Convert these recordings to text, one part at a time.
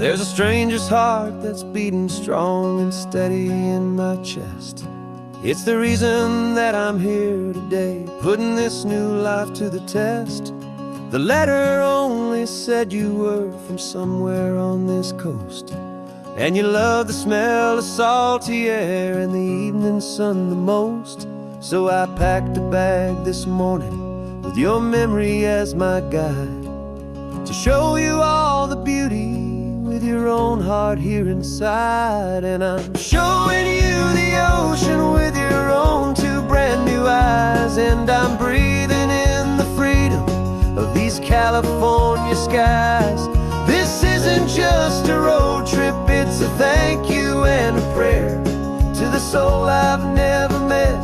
There's a stranger's heart that's beating strong and steady in my chest. It's the reason that I'm here today, putting this new life to the test. The letter only said you were from somewhere on this coast, and you love the smell of salty air and the evening sun the most. So I packed a bag this morning with your memory as my guide, to show you all the beauty with your own heart here inside. And I'm showing you the ocean with your own two brand new eyes, and I'm breathing in the freedom of these California skies. This isn't just a road trip, it's a thank you and a prayer to the soul I've never met,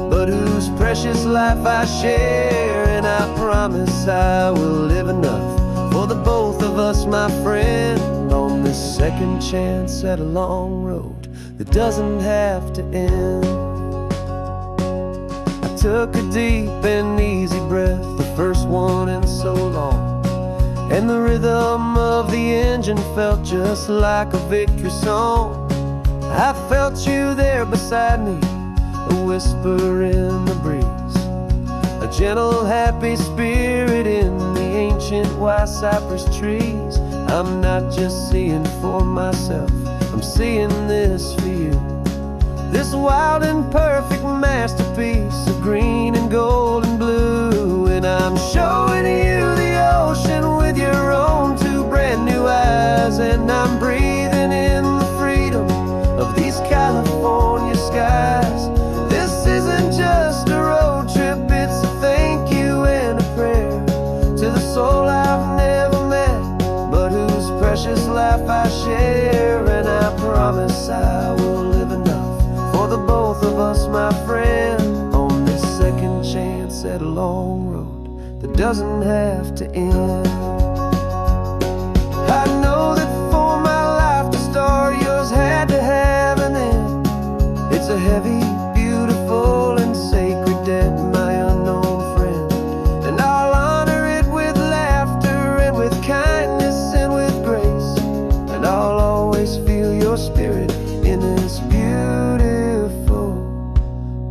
but whose precious life I share. And I promise I will live enough for the both of us, my friend, on this second chance at a long road that doesn't have to end. I took a deep and easy breath, the first one in so long, and the rhythm of the engine felt just like a victory song. I felt you there beside me, a whisper in the breeze, a gentle happy spirit in the ancient white cypress trees. I'm not just seeing for myself, I'm seeing this for you, this wild and perfect masterpiece of green and gold and blue. And I'm showing you the ocean with your own two brand new eyes, and I'm breathing in the freedom of these California skies. This isn't just a road trip, it's a thank you and a prayer to the soul I've never met, but whose precious life I share. And I promise I will live enough for the both of us, my friend, on this second chance at a long road that doesn't have to end. I know that for my life to start, yours had to have an end. It's a heavy, beautiful, and sacred debt, my unknown friend, and I'll honor it with laughter and with kindness and with grace, and I'll always feel your spirit in this beautiful,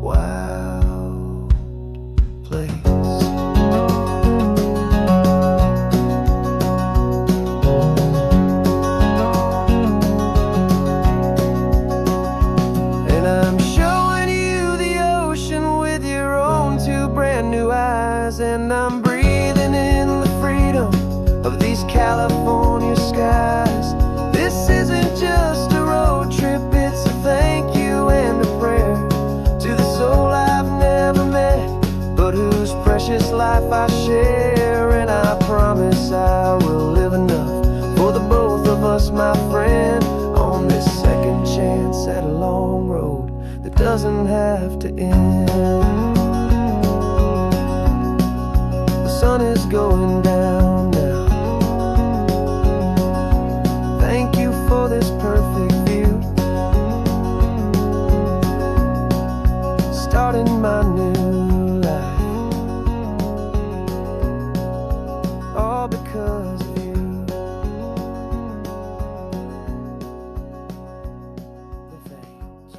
wild place. And I'm showing you the ocean with your own two brand new eyes, and I'm breathing in the freedom of these California skies. This isn't just a road trip, it's a thank you and a prayer to the soul I've never met, but whose precious life I share. And I promise I will live enough for the both of us, my friend, on this second chance at a long road that doesn't have to end. The sun is going down now. Thank you for this perfect view, starting my new life, all because of you. Thank you.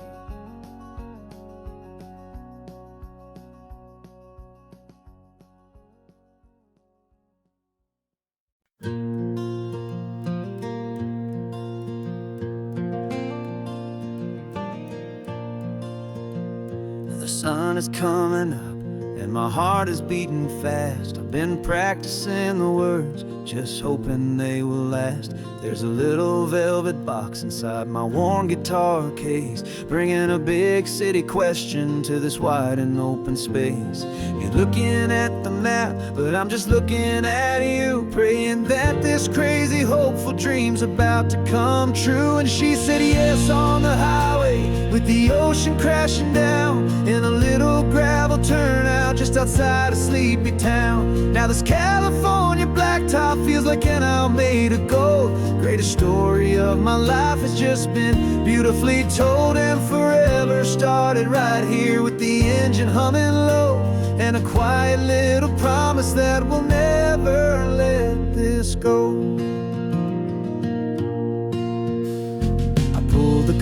The sun is coming up and my heart is beating fast. I've been practicing the words, just hoping they will last. There's a little velvet box inside my worn guitar case, bringing a big city question to this wide and open space. You're looking at the map, but I'm just looking at you, praying that this crazy hopeful dream's about to come true. And she said yes on the highway with the ocean crashing down in a little gravel turnout just outside of sleepy town. Now this California blacktop feels like an isle made of gold. Greatest story of my life has just been beautifully told, and forever started right here with the engine humming low, and a quiet little promise that we'll never let this go.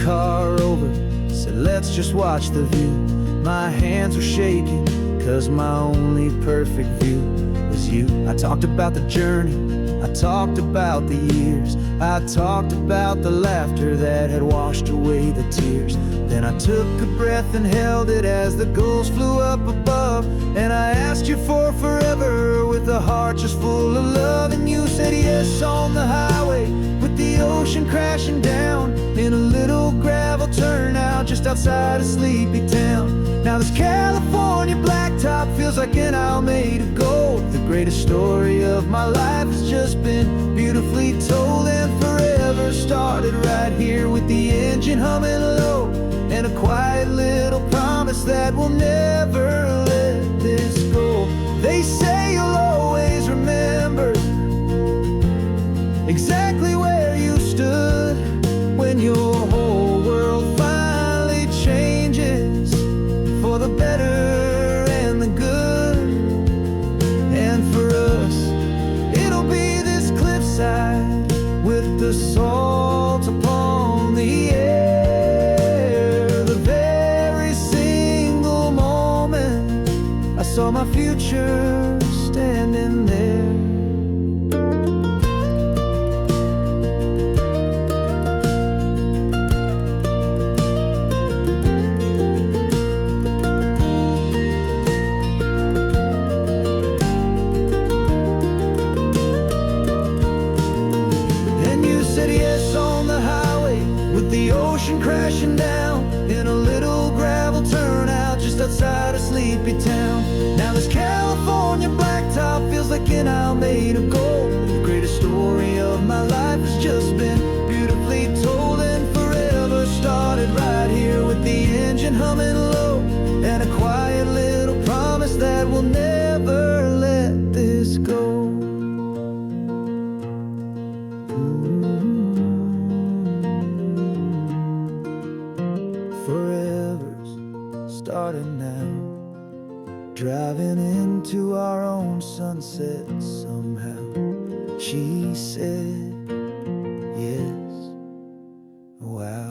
car over, said let's just watch the view. My hands were shaking, cause my only perfect view was you. I talked about the journey, I talked about the years, I talked about the laughter that had washed away the tears. Then I took a breath and held it as the gulls flew up above, and I asked you for forever with a heart just full of love. And you said yes on the highway with the ocean crashing down in a little gravel turnout just outside of sleepy town. Now this California blacktop feels like an isle made of gold. The greatest story of my life has just been beautifully told, and forever started right here with the engine humming low, and a quiet little promise that we'll never let this go. They say you'll always remember exactly where you stood when your whole world finally changes for the better and the good. And for us, it'll be this cliffside with the salt upon the air. The very single moment I saw my future standing there. The ocean crashing down in a little gravel turnout just outside of sleepy town. Now this California blacktop feels like an isle made of gold. The greatest story of my life has just been beautifully told, and forever started right here with the engine humming low, and a quiet little promise that we'll never let this go. Started now, driving into our own sunset somehow. She said yes, wow.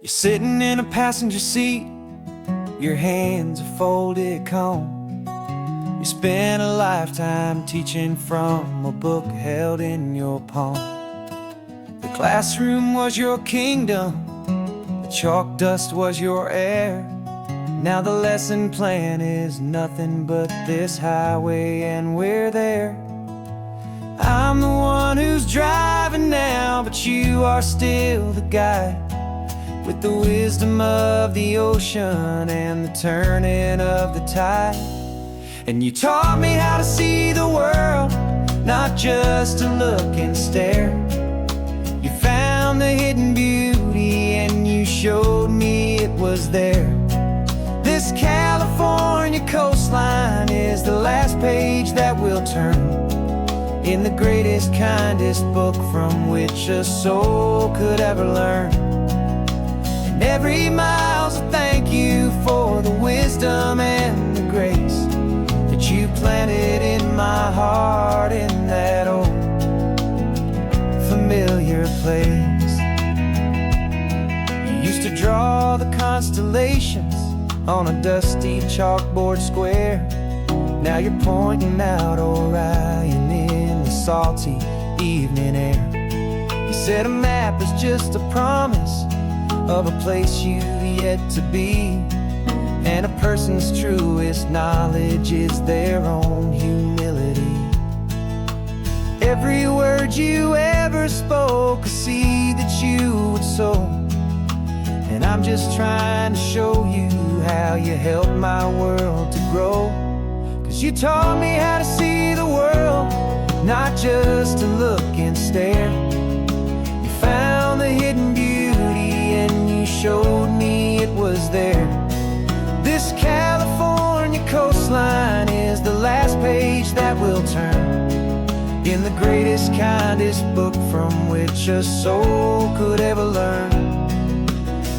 You're sitting in a passenger seat, your hands are folded calm. You spent a lifetime teaching from a book held in your palm. The classroom was your kingdom, the chalk dust was your air. Now the lesson plan is nothing but this highway, and we're there. I'm the one who's driving now, but you are still the guide, with the wisdom of the ocean and the turning of the tide. And you taught me how to see the world, not just to look and stare. You found the hidden beauty and you showed me it was there. This California coastline is the last page that we'll turn in the greatest, kindest book from which a soul could ever learn. Every mile's a thank you for the wisdom and the grace that you planted in my heart in that old familiar place. You used to draw the constellations on a dusty chalkboard square. Now you're pointing out Orion in the salty evening air. You said a map is just a promise of a place you've yet to be, and a person's truest knowledge is their own humility. Every word you ever spoke, a seed that you would sow, and I'm just trying to show you how you helped my world to grow. 'Cause you taught me how to see the world, not just to look and stare. You found the hidden beauty and you showed me it was there. This coastline is the last page that we'll turn in the greatest, kindest book from which a soul could ever learn.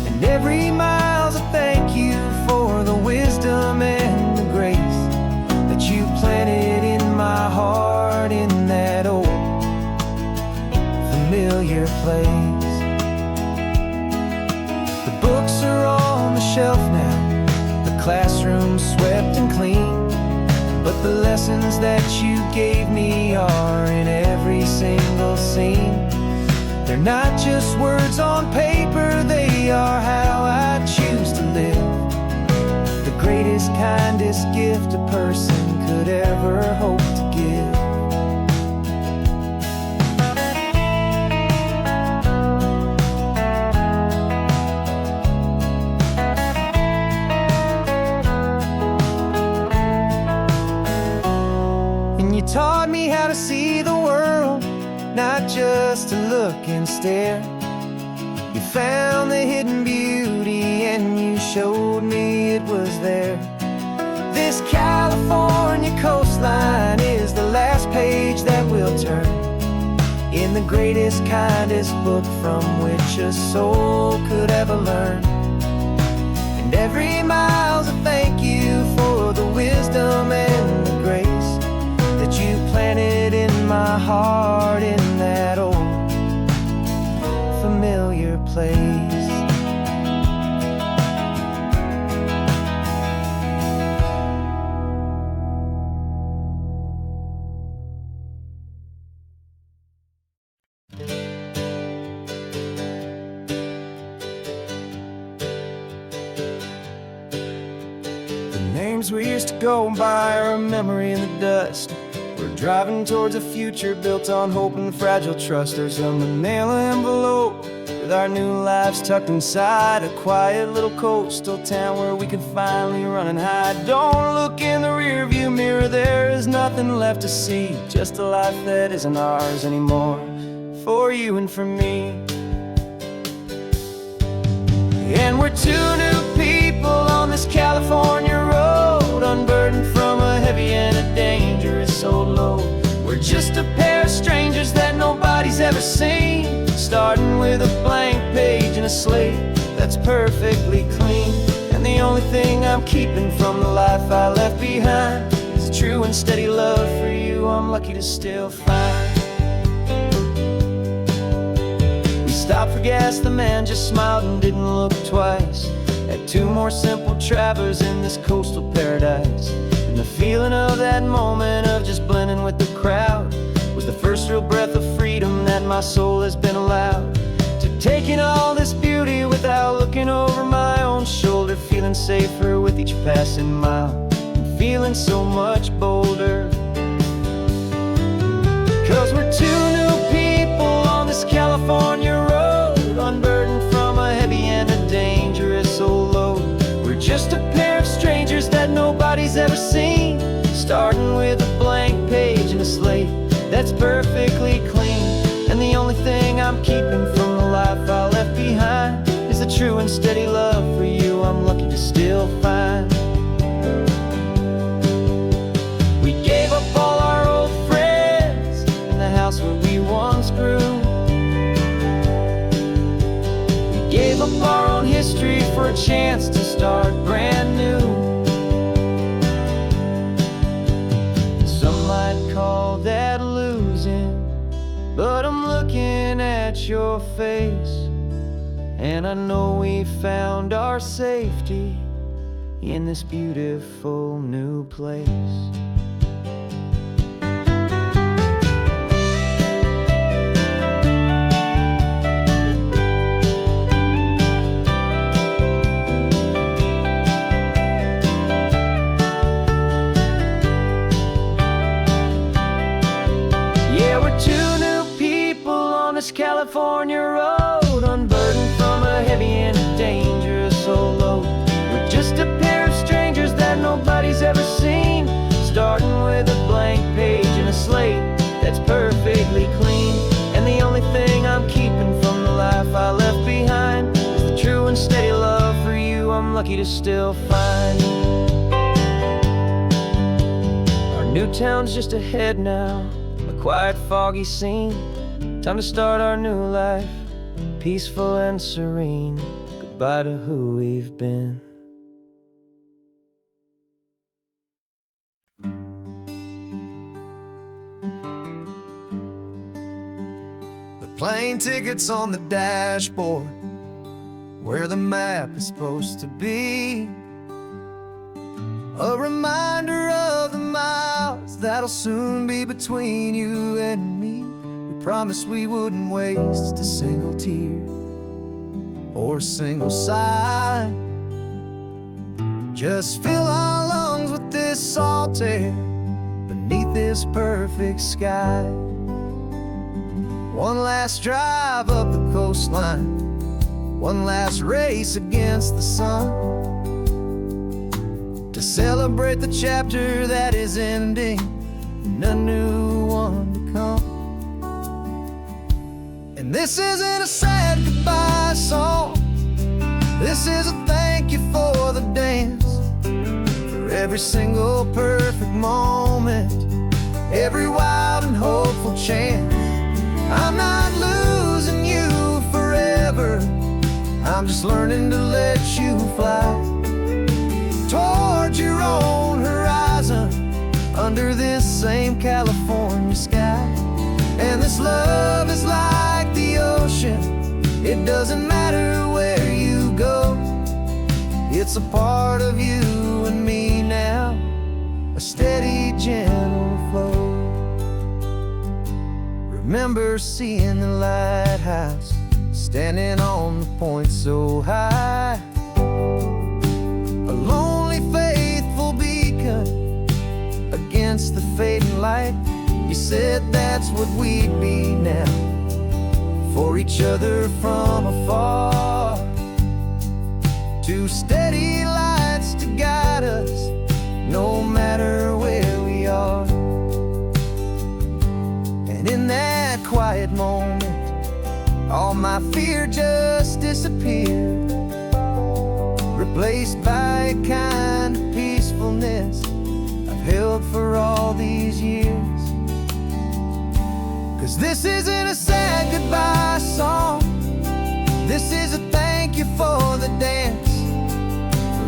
And every mile's a thank you for the wisdom and the grace that you planted in my heart in that old familiar place. The books are on the shelf now, the classroom swept and clean, but the lessons that you gave me are in every single scene. They're not just words on paper, they are how I choose to live. The greatest, kindest gift a person could ever hope to give. You taught me how to see the world, not just to look and stare. You found the hidden beauty and you showed me it was there. This California coastline is the last page that we'll turn in the greatest, kindest book from which a soul could ever learn. And every mile's a thank you for the wisdom and the grace that you planted in my heart in that old familiar place. The names we used to go by are a memory in the dust. We're driving towards a future built on hope and fragile trust. There's a manila envelope with our new lives tucked inside, a quiet little coastal town where we can finally run and hide. Don't look in the rearview mirror, there is nothing left to see, just a life that isn't ours anymore, for you and for me. And we're two new people on this California road, unburdened from a heavy and a dangerous old load. We're just a pair of strangers that nobody's ever seen, starting with a blank page and a slate that's perfectly clean. And the only thing I'm keeping from the life I left behind is a true and steady love for you I'm lucky to still find. We stopped for gas, the man just smiled and didn't look twice. Had two more simple travelers in this coastal paradise. And the feeling of that moment of just blending with the crowd was the first real breath of freedom that my soul has been allowed to take in all this beauty without looking over my own shoulder, feeling safer with each passing mile and feeling so much bolder. Cause we're two new people on this California road, unburdened from a heavy and a dangerous old load. We're just a pair of strangers that nobody's ever seen, starting with a blank page and a slate that's perfectly clean. And the only thing I'm keeping from the life I left behind is a true and steady love for you I'm lucky to still find. We gave up all our old friends in the house where we once grew. We gave up our own history for a chance to start brand new. Some might call that losing, but I'm looking at your face, and I know we found our safety in this beautiful new place. Yeah, we're two new people on this California road, unburdened from a heavy and a dangerous old load. We're just a pair of strangers that nobody's ever seen, starting with a blank page and a slate that's perfectly clean. And the only thing I'm keeping from the life I left behind is the true and steady love for you I'm lucky to still find. new town's just ahead now, a quiet, foggy scene. Time to start our new life, peaceful and serene. Goodbye to who we've been. The plane ticket's on the dashboard, where the map is supposed to be. A reminder of the miles that'll soon be between you and me. We promised we wouldn't waste a single tear or a single sigh. Just fill our lungs with this salt air beneath this perfect sky. One last drive up the coastline, one last race against the sun, to celebrate the chapter that is ending and a new one to come. And this isn't a sad goodbye song, this is a thank you for the dance, for every single perfect moment, every wild and hopeful chance. I'm not losing you forever, I'm just learning to let you fly towards your own horizon, under this same California sky. And this love is like the ocean, it doesn't matter where you go, it's a part of you and me now, a steady, gentle flow. Remember seeing the lighthouse, standing on the point so high, a lonely, faithful beacon against the fading light. You said that's what we'd be now, for each other from afar. Two steady lights to guide us, no matter where we are. And in that quiet moment, all my fear just disappeared, replaced by a kind of peacefulness I've held for all these years. 'Cause this isn't a sad goodbye song, this is a thank you for the dance,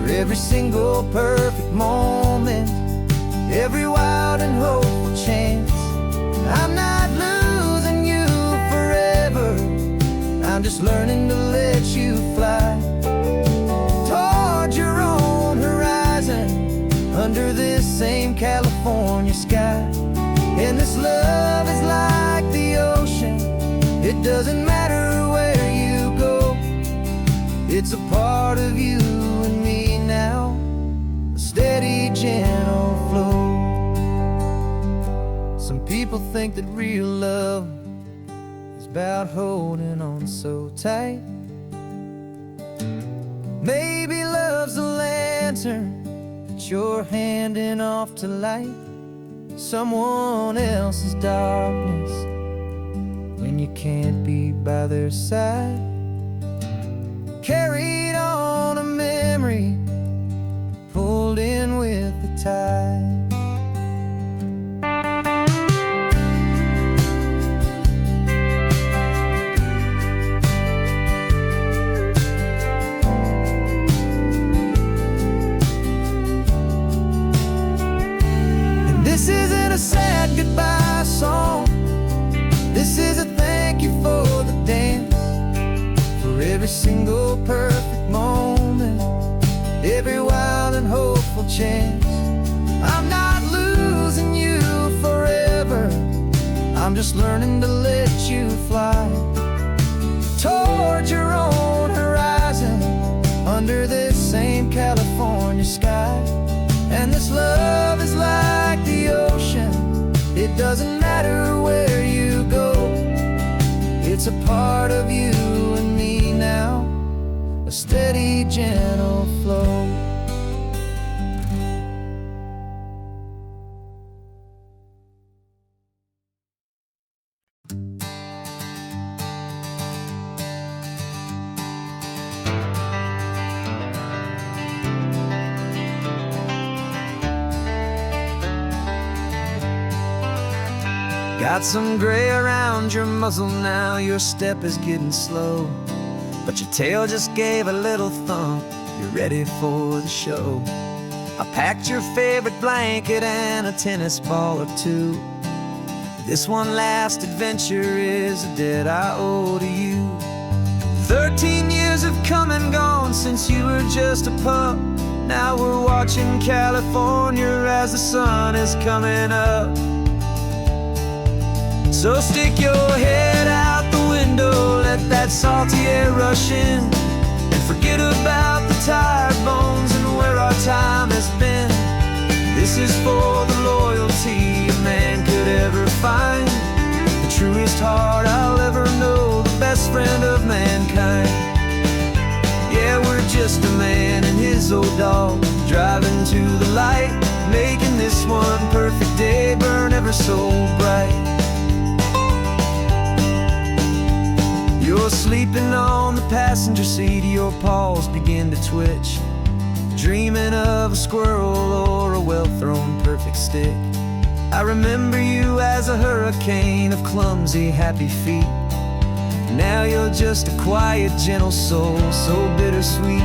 for every single perfect moment, every wild and hopeful chance. I'm not losing you forever, I'm just learning to let you fly towards your own horizon, under this same California sky. And this love is like the ocean, it doesn't matter where you go, it's a part of you and me now, a steady, gentle flow. Some people think that real love is about holding on so tight. Maybe love's a lantern that you're handing off to light someone else's darkness when you can't be by their side. Carried on a memory, pulled in with the tide. This isn't a sad goodbye song, this is a thank you for the dance, for every single perfect moment, every wild and hopeful chance. I'm not losing you forever, I'm just learning to let you fly towards your own horizon, under this same California sky. And this love is like the ocean, it doesn't matter where you go, it's a part of you and me now, a steady, gentle flow. Got some gray around your muzzle now, your step is getting slow, but your tail just gave a little thump, you're ready for the show. I packed your favorite blanket and a tennis ball or two. This one last adventure is a debt I owe to you. 13 years have come and gone since you were just a pup. Now we're watching California as the sun is coming up. So stick your head out the window, let that salty air rush in, and forget about the tired bones and where our time has been. This is for the loyalty a man could ever find, the truest heart I'll ever know, the best friend of mankind. Yeah, we're just a man and his old dog, driving to the light, making this one perfect day burn ever so bright. You're sleeping on the passenger seat, your paws begin to twitch, dreaming of a squirrel or a well-thrown perfect stick. I remember you as a hurricane of clumsy, happy feet. Now you're just a quiet, gentle soul, so bittersweet.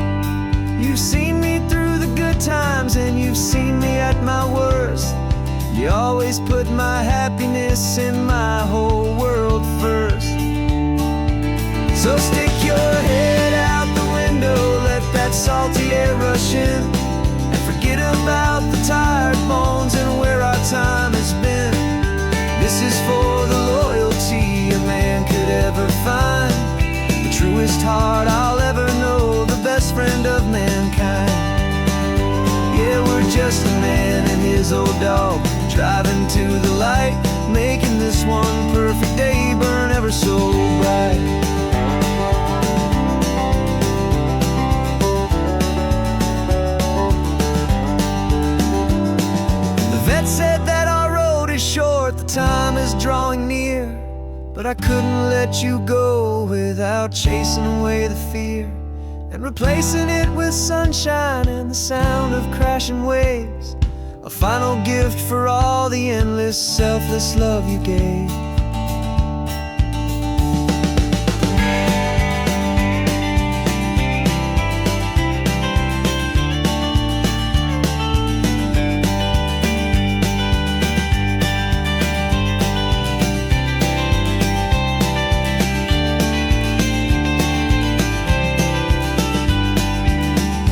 You've seen me through the good times and you've seen me at my worst. You always put my happiness in my whole world first. So stick your head out the window, let that salty air rush in, and forget about the tired bones and where our time has been. This is for the loyalty a man could ever find, the truest heart I'll ever know, the best friend of mankind. Yeah, we're just a man and his old dog, driving to the light, making this one perfect day burn ever so bright. Said that our road is short, the time is drawing near, but I couldn't let you go without chasing away the fear and replacing it with sunshine and the sound of crashing waves, a final gift for all the endless, selfless love you gave.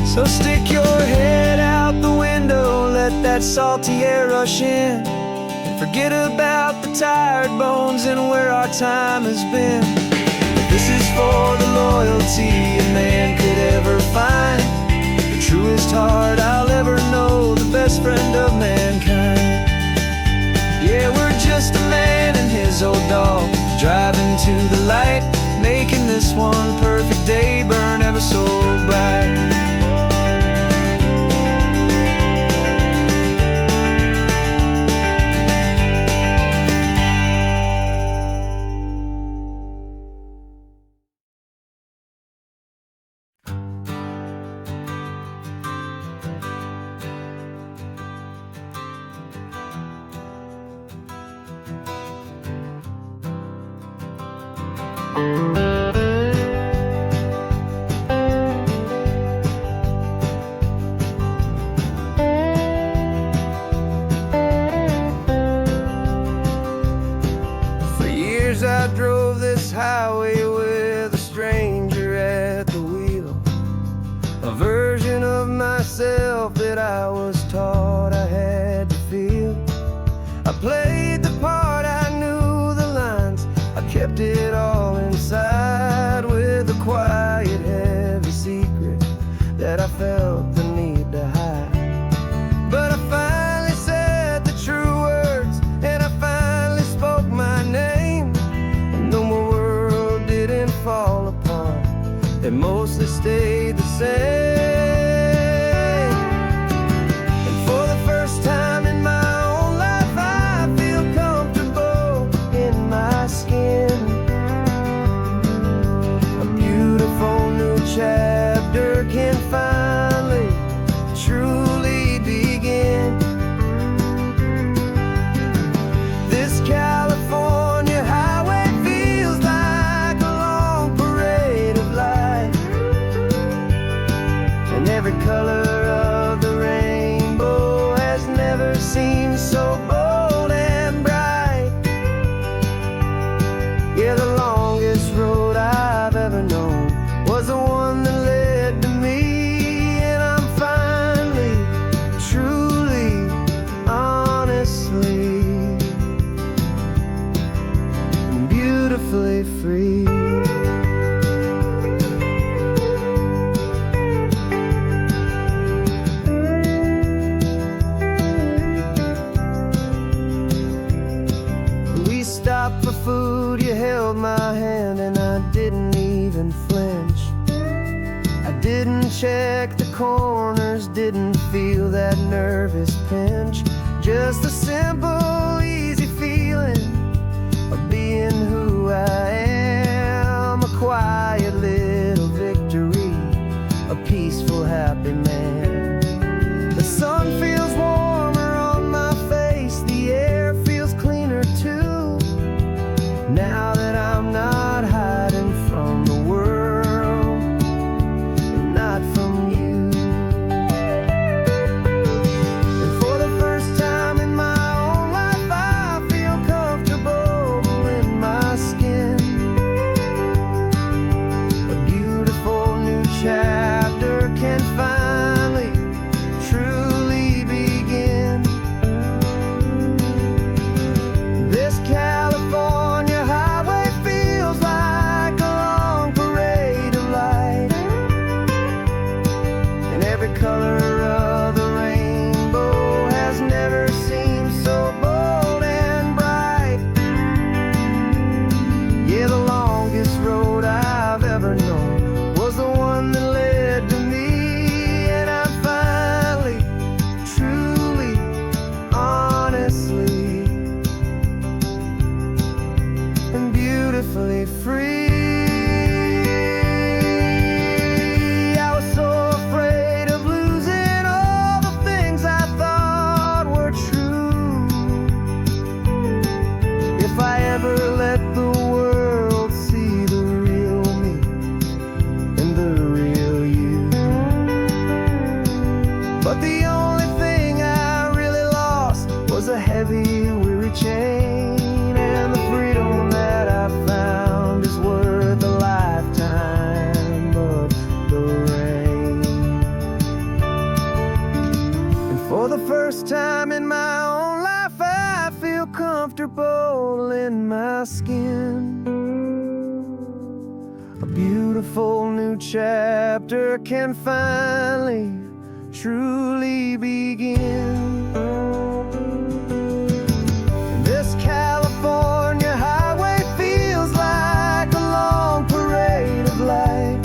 So stick your head out the window, let that salty air rush in, and forget about the tired bones and where our time has been. This is for the loyalty a man could ever find, the truest heart I'll ever know, the best friend of mankind. Yeah, we're just a man and his old dog, driving to the light, making this one perfect day burn ever so bright. For years I drove this highway with a stranger at the wheel, a version of myself that I was taught I had to feel. I played the part, I knew the lines, I kept it all inside. free. We stopped for food, you held my hand, and I didn't even flinch. I didn't check the corners, didn't feel that nervous pinch. Just a simple, easy feeling of being who I am. A quiet little victory, a peaceful, happy man. The sun feels warmer on my face, the air feels cleaner too. Now that I'm not hiding from the world, and not from you. And for the first time in my own life, I feel comfortable in my skin. A beautiful new chapter can finally, truly begin. This California highway feels like a long parade of light, and every color of the rainbow has never seemed so bold and bright. Yeah, the longest road I've ever known was the one that led to me, and I'm finally, truly, honestly, and beautifully free. I was so afraid of losing all the things I thought were true. If I ever let the world see the real me and the real you. But the only thing I really lost was a heavy, weary chain, and the freedom that I found is worth a lifetime of the rain. And for the first time in my own life, I feel comfortable in my skin. A beautiful new chapter can finally, truly begin. This California highway feels like a long parade of light,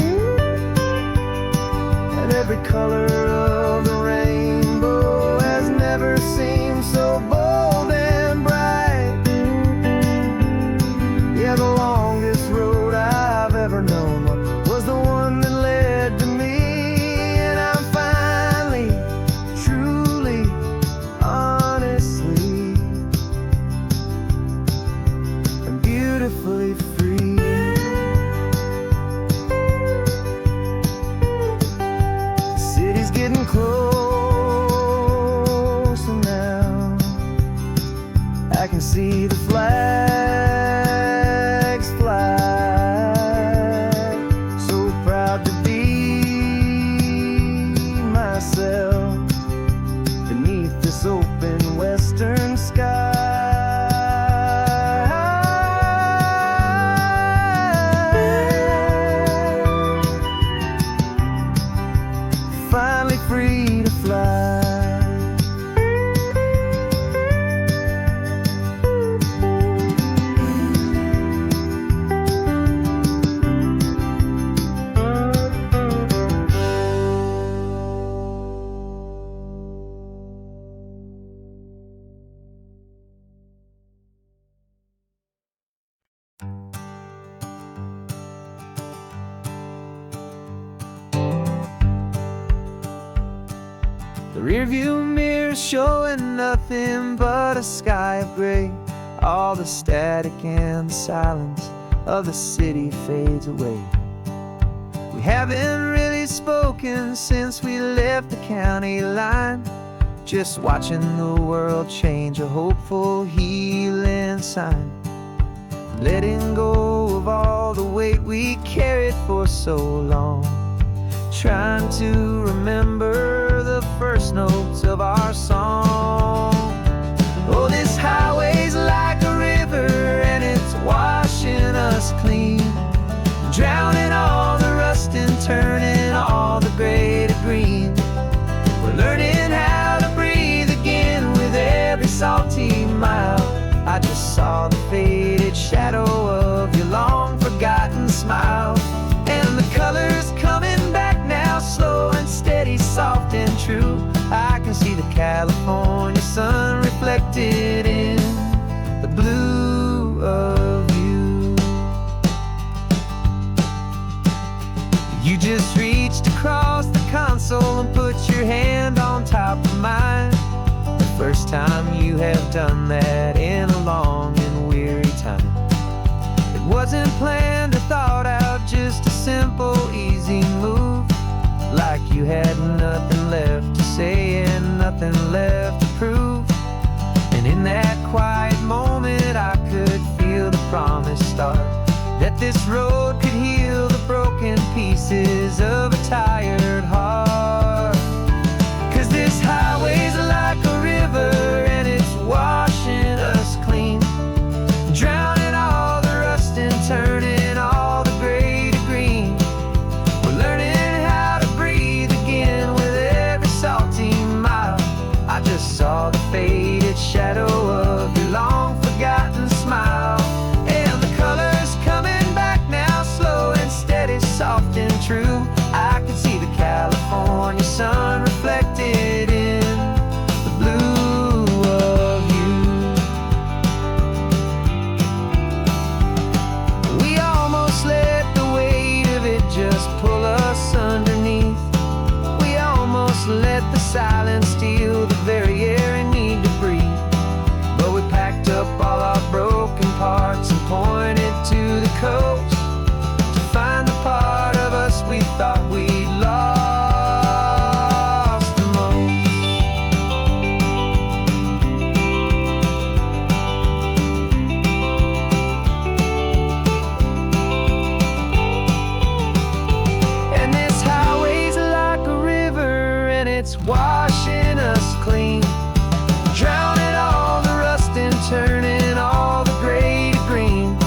and every color of the rainbow has never seemed so bold and bright. Yeah, the longest road I've ever known was the one that led to me, and I'm finally, truly, honestly, and beautifully free. The city's getting closer now. I can see the flags fly. So proud to be myself beneath this open western sky. Finally free to fly. The rearview mirror showing nothing but a sky of gray. All the static and the silence of the city fades away. We haven't really spoken since we left the county line. Just watching the world change, a hopeful healing sign. Letting go of all the weight we carried for so long. Trying to remember the first notes of our song. Oh, this highway's like a river and it's washing us clean. mile. I just saw the faded shadow of your long forgotten smile. And the colors coming back now, slow and steady, soft and true. I can see the California sun reflected in the blue of you. You just reached across the console and put your hand on top of mine. The first time you have done that in a long and weary time. It wasn't planned or thought out, just a simple, easy move. Like you had nothing left to say and nothing left to prove. And in that quiet moment I could feel the promise start, that this road could heal the broken pieces of a tired heart. 'Cause this highway's like a river and it's washing us clean, drowning all the rust and turning all the gray to green. We're learning how to breathe again with every salty mile. I just saw the faded shadow of your long forgotten smile. And the colors coming back now, slow and steady, soft and true. I could see the California sun reflected in the blue of you. We almost let the weight of it just pull us underneath. We almost let the silence steal the very air I need to breathe. But we packed up all our broken parts and pointed to the coast to find the part of us we thought we'd lost the most. And this highway's like a river and it's washing us clean, drowning all the rust and turning all the gray to green.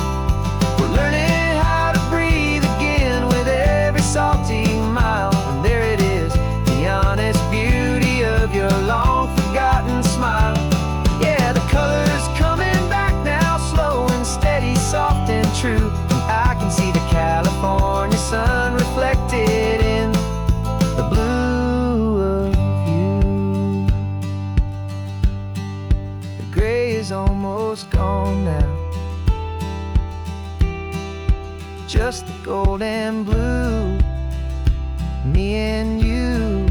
We're learning how to breathe again with every salty mile. And there it is, the honest beauty of your long forgotten smile. Yeah, the colors coming back now, slow and steady, soft and true. I can see the California sun reflected in the blue of you. The gray is almost gone now, just the gold and blue. Me and you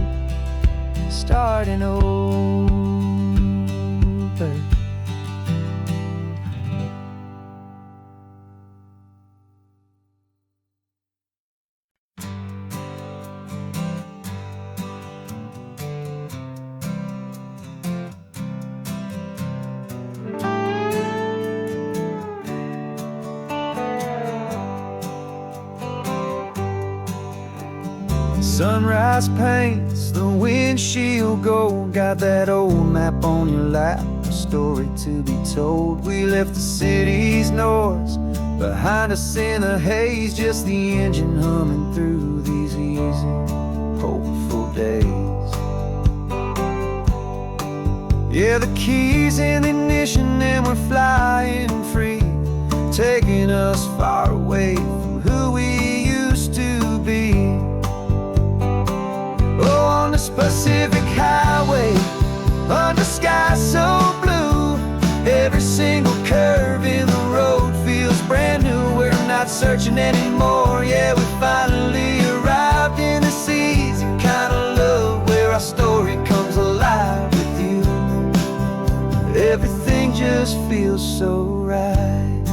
starting over. Sunrise paints the windshield gold. Got that old map on your lap, a story to be told. We left the city's noise behind us in the haze, just the engine humming through these easy, hopeful days. Yeah, the keys in the ignition and we're flying free, taking us far away from who we used to be. Oh, on this Pacific highway, under sky so blue, every single curve in the road feels brand new. We're not searching anymore, yeah, we finally arrived in this easy kind of love, where our story comes alive with you. Everything just feels so right.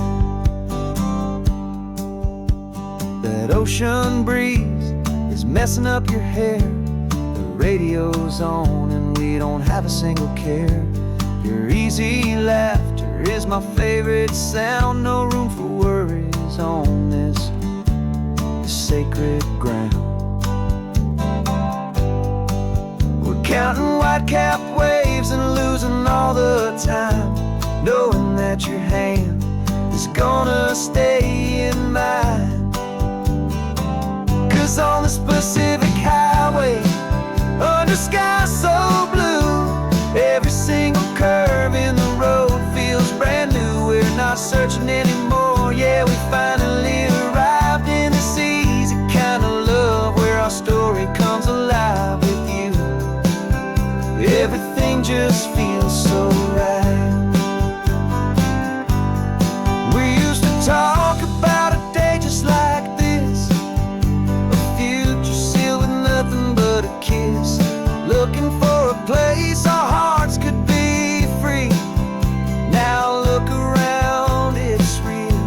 That ocean breeze is messing up your hair, radio's on and we don't have a single care. Your easy laughter is my favorite sound. No room for worries on this sacred ground. We're counting white-capped waves and losing all the time, knowing that your hand is gonna stay in mine. 'Cause on this Pacific highway, under sky so blue, every single curve in the road searching anymore. Yeah, we finally arrived in this easy kind of love where our story comes alive with you. Everything just feels so right. We used to talk about a day just like this, a future sealed with nothing but a kiss, looking for a place our hearts could be free. Now look around, it's real.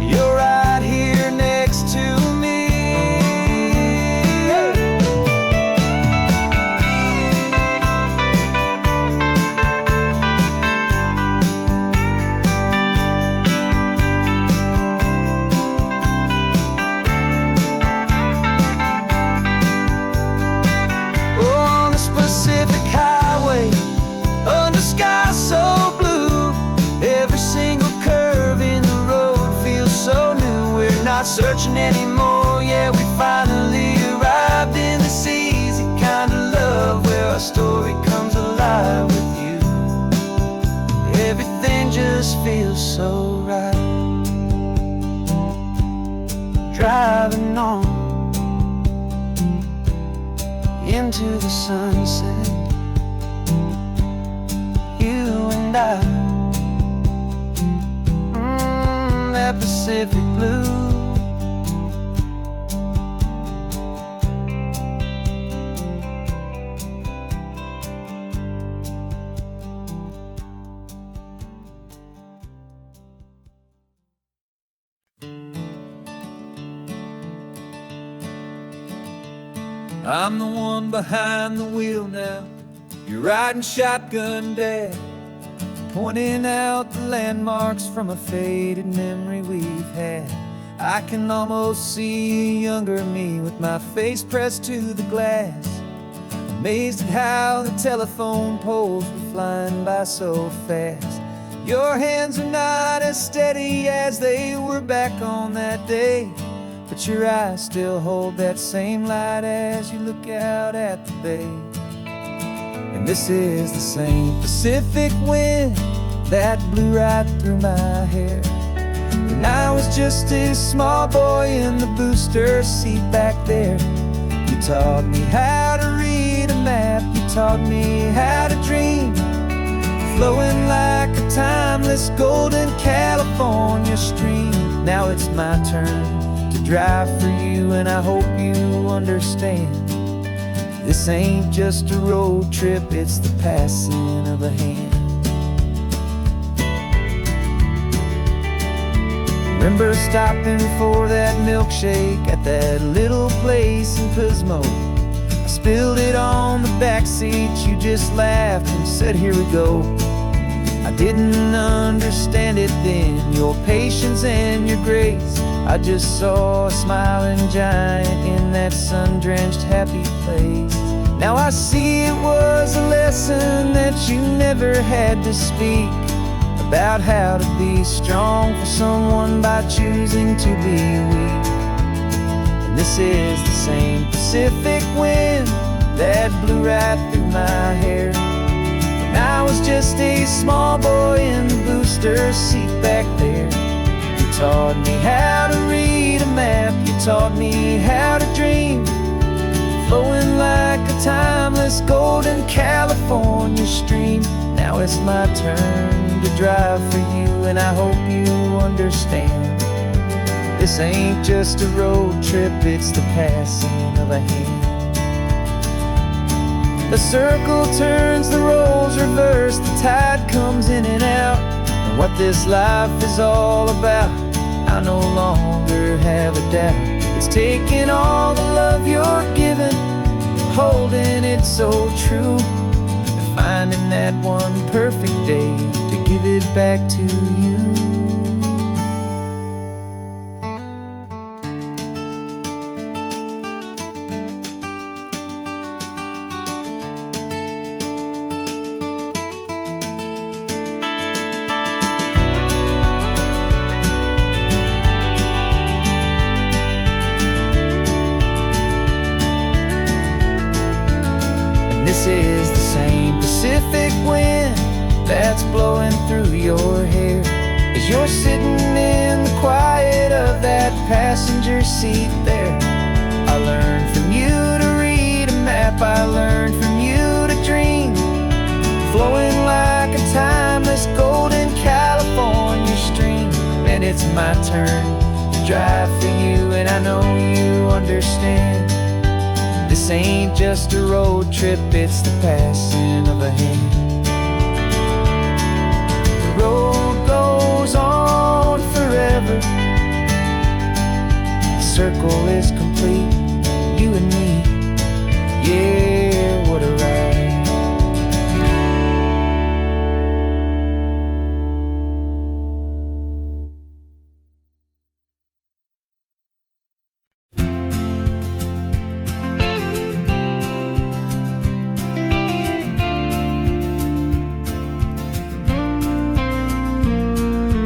You're right here next to me. On the Pacific Highway, under sky so blue, every single curve in the road feels so new. We're not searching anymore. Yeah, we finally arrived in this easy kind of love where our story comes alive with you. Everything just feels so right. Driving on into the sunset, you and I, that Pacific blue. I'm the one behind the wheel now. You're riding shotgun, Dad, pointing out the landmarks from a faded memory we've had. I can almost see a younger me with my face pressed to the glass, amazed at how the telephone poles were flying by so fast. Your hands are not as steady as they were back on that day, but your eyes still hold that same light as you look out at the bay. And this is the same Pacific wind that blew right through my hair when I was just a small boy in the booster seat back there. You taught me how to read a map, you taught me how to dream, flowing like a timeless golden California stream. Now it's my turn to drive for you, and I hope you understand. This ain't just a road trip, it's the passing of a hand. Remember stopping for that milkshake at that little place in Pismo? I spilled it on the back seat, you just laughed and said, "Here we go." I didn't understand it then, your patience and your grace. I just saw a smiling giant in that sun-drenched happy place. Now I see it was a lesson that you never had to speak, about how to be strong for someone by choosing to be weak. And this is the same Pacific wind that blew right through my hair when I was just a small boy in the booster seat back there. You taught me how to read a map, you taught me how to dream, flowing like a timeless golden California stream. Now it's my turn to drive for you, and I hope you understand. This ain't just a road trip, it's the passing of a hand. The circle turns, the roles reverse, the tide comes in and out. And what this life is all about, I no longer have a doubt. It's taking all the love you're giving, holding it so true, and finding that one perfect day to give it back to you. This is the same Pacific wind that's blowing through your hair 'cause you're sitting in the quiet of that passenger seat there. I learned from you to read a map, I learned from you to dream, flowing like a timeless golden California stream. And it's my turn to drive for you, and I know you understand. This ain't just a road trip, it's the passing of a hand. The road goes on forever, the circle is complete, you and me, yeah, what a ride.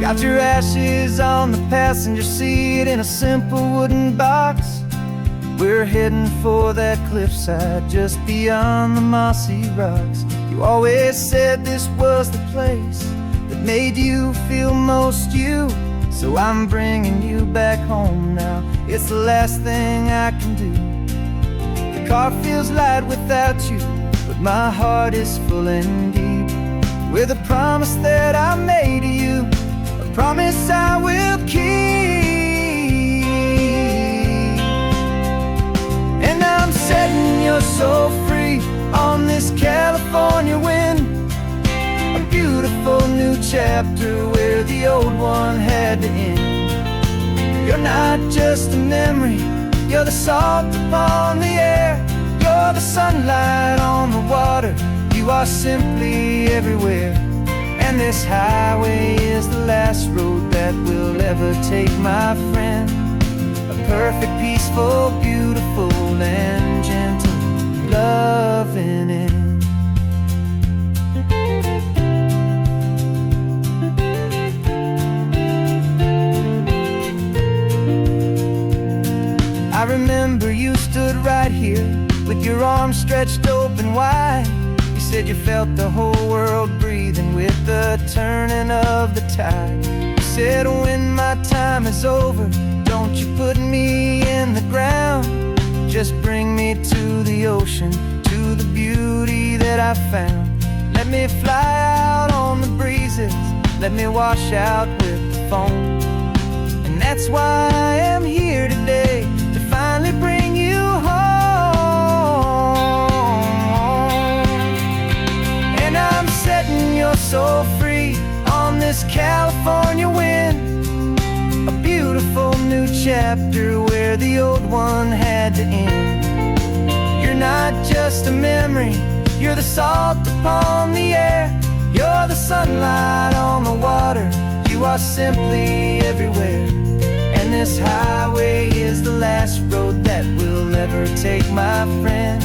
Got your ashes on the passenger seat in a simple wooden box. We're heading for that cliffside just beyond the mossy rocks. You always said this was the place that made you feel most you, so I'm bringing you back home now. It's the last thing I can do. The car feels light without you, but my heart is full and deep with a promise that I made to you, promise I will keep. And I'm setting your soul free on this California wind, a beautiful new chapter where the old one had to end. You're not just a memory, you're the salt upon the air, you're the sunlight on the water, you are simply everywhere. And this highway is the last road that we'll ever take, my friend. A perfect, peaceful, beautiful, and gentle, loving end. I remember you stood right here with your arms stretched open wide. You said you felt the whole world breathing with the turning of the tide. You said when my time is over, don't you put me in the ground, just bring me to the ocean, to the beauty that I found. Let me fly out on the breezes, let me wash out with the foam. And that's why I am here today, to finally bring you home. And I'm setting your soul free on this California wind, a beautiful new chapter where the old one had to end. You're not just a memory, you're the salt upon the air, you're the sunlight on the water, you are simply everywhere. And this highway is the last road that we'll ever take, my friend.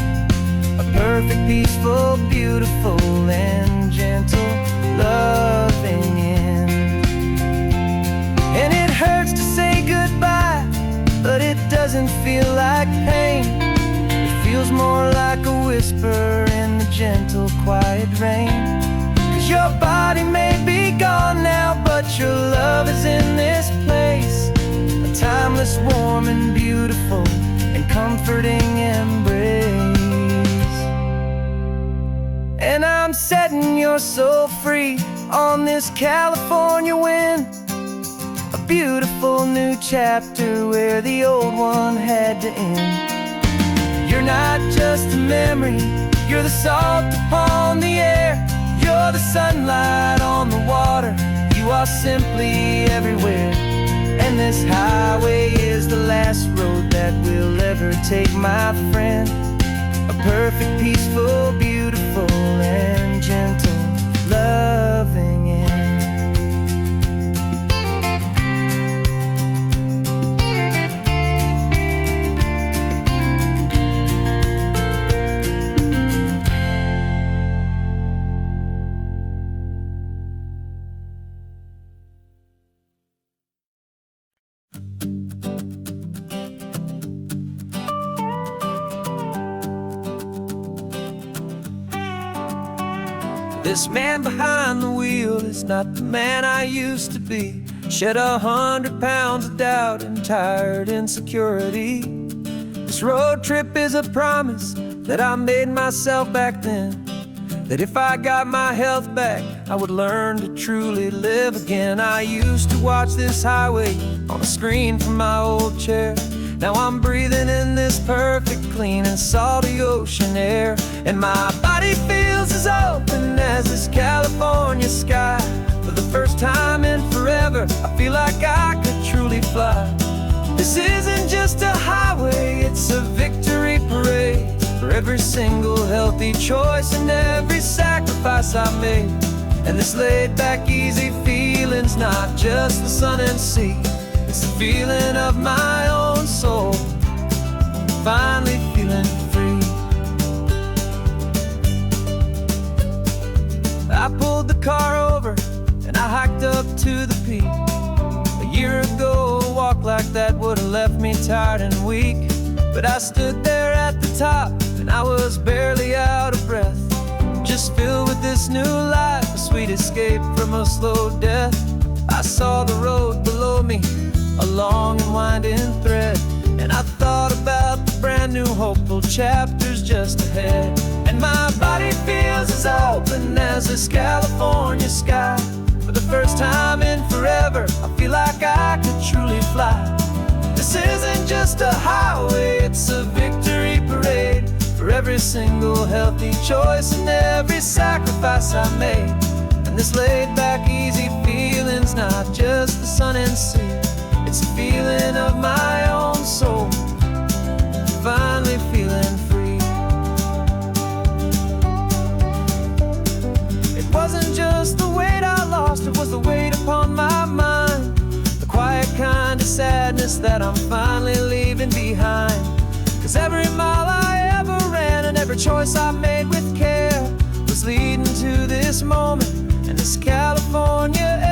A perfect, peaceful, beautiful, and gentle, loving end. And it hurts to say goodbye, but it doesn't feel like pain. It feels more like a whisper in the gentle, quiet rain. 'Cause your body may be gone now, but your love is in this place, a timeless, warm, and beautiful, and comforting embrace. And I'm setting your soul free on this California wind, a beautiful new chapter where the old one had to end. You're not just a memory, you're the salt upon the air, you're the sunlight on the water, you are simply everywhere. And this highway is the last road that we'll ever take, my friend. A perfect, peaceful, beautiful, and gentle, loving end. This man behind the wheel is not the man I used to be. Shed 100 pounds of doubt and tired insecurity. This road trip is a promise that I made myself back then, that if I got my health back, I would learn to truly live again. I used to watch this highway on a screen from my old chair. Now I'm breathing in this perfect, clean and salty ocean air. And my body feels as open as this California sky. For the first time in forever, I feel like I could truly fly. This isn't just a highway, it's a victory parade. For every single healthy choice and every sacrifice I made. And this laid back easy feeling's not just the sun and sea, it's the feeling of my own soul, finally feeling free. I pulled the car over and I hiked up to the peak. A year ago, a walk like that would have left me tired and weak. But I stood there at the top and I was barely out of breath, just filled with this new life, a sweet escape from a slow death. I saw the road below me, a long and winding thread, and I thought about the brand new hopeful chapters just ahead. And my body feels as open as this California sky. For the first time in forever, I feel like I could truly fly. This isn't just a highway, it's a victory parade. For every single healthy choice and every sacrifice I made. And this laid back easy feeling's not just the sun and sea, it's a feeling of my own soul, finally feeling free. It wasn't just the weight I lost, it was the weight upon my mind. The quiet kind of sadness that I'm finally leaving behind. 'Cause every mile I ever ran and every choice I made with care was leading to this moment and this California air.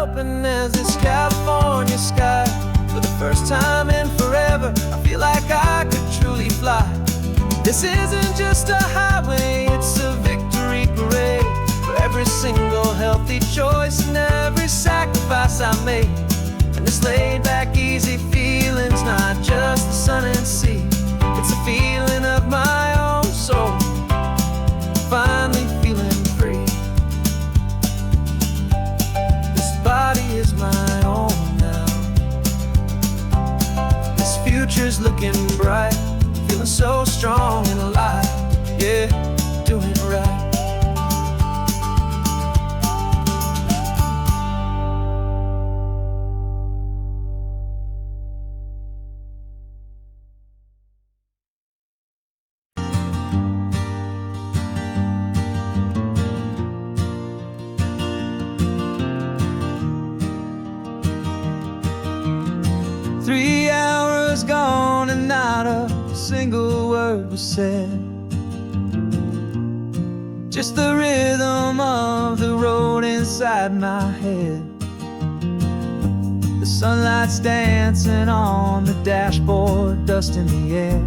'Open as this California sky. For the first time in forever, I feel like I could truly fly. This isn't just a highway, it's a victory parade. For every single healthy choice and every sacrifice I made. And this laid back easy feeling's not just the sun and sea, it's a feeling of my own soul, finally feeling free. Body is my own now. This future's looking bright, feeling so strong and alive. Yeah, doing it right. Gone and not a single word was said. Just the rhythm of the road inside my head. The sunlight's dancing on the dashboard, dust in the air.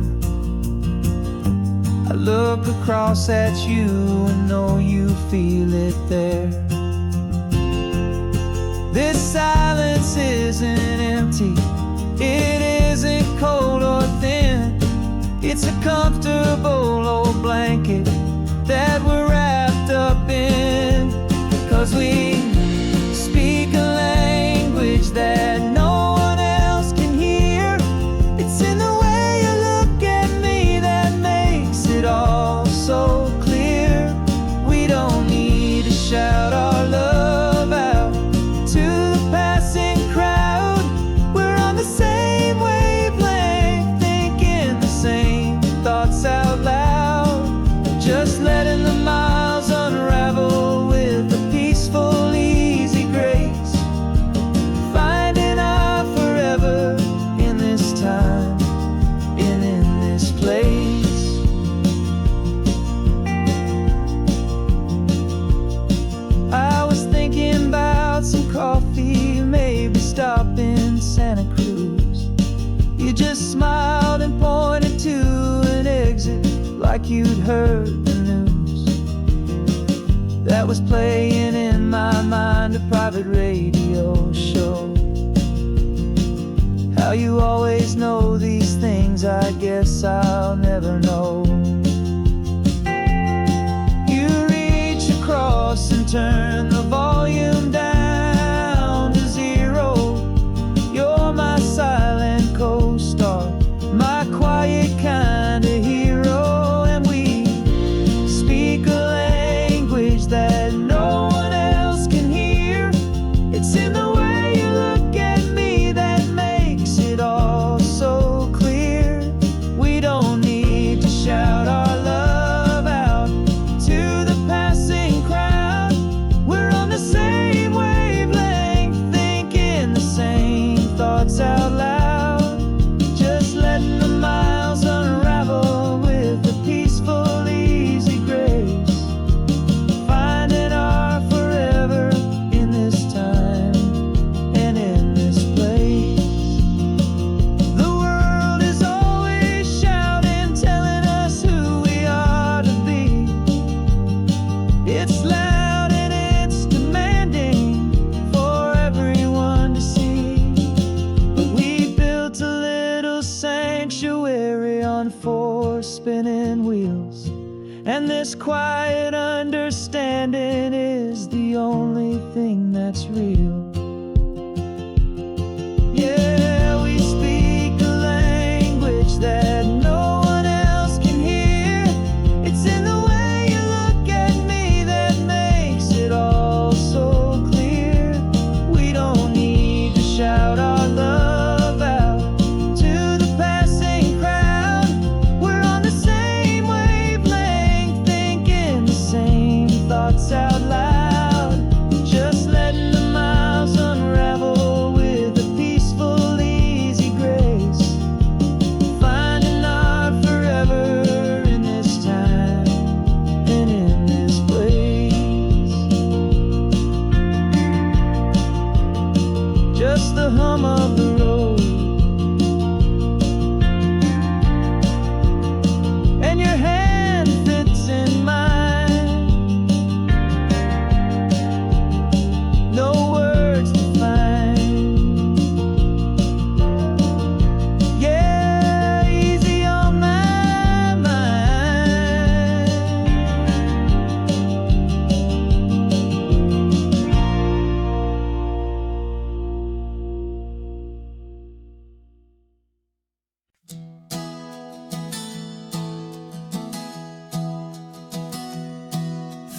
I look across at you and know you feel it there. This silence isn't empty, it isn't cold or thin. It's a comfortable old blanket that we're wrapped up in. 'Cause we speak a language that no one else can hear. It's in the way you look at me that makes it all so clear. We don't need to shout our love out to the passing crowd. We're on the same wavelength, thinking the same thoughts out like you'd heard the news that was playing in my mind, a private radio show. How you always know these things, I guess I'll never know. You reach across and turn the volume down to 0. You're my silent co-star, my quiet kind of hero. And we speak a language that no one else can hear. It's in the way you look at me that makes it all so clear. We don't need to shout our love out to the passing crowd. We're on the same wavelength, thinking the same thoughts out loud. Just letting the miles unravel with a peaceful, easy grace. Finding our forever in this time and in this place. The world is always shouting, telling us who we are to be. It's loud and it's demanding for everyone to see. But we built a little sanctuary on 4 spinning wheels, and this quiet understanding is the only thing that's real. Yeah, we speak a language that no one else can hear. It's in the way you look at me that makes it all so clear. We don't need to shout our love out to the passing crowd. We're on the same wavelength, thinking the same thoughts out loud. Just letting the miles unravel with a peaceful, easy grace. Finding our forever in this time and in this place. Just the hum of the road and your hand fits in mine. No words to find. Yeah, easy on my mind.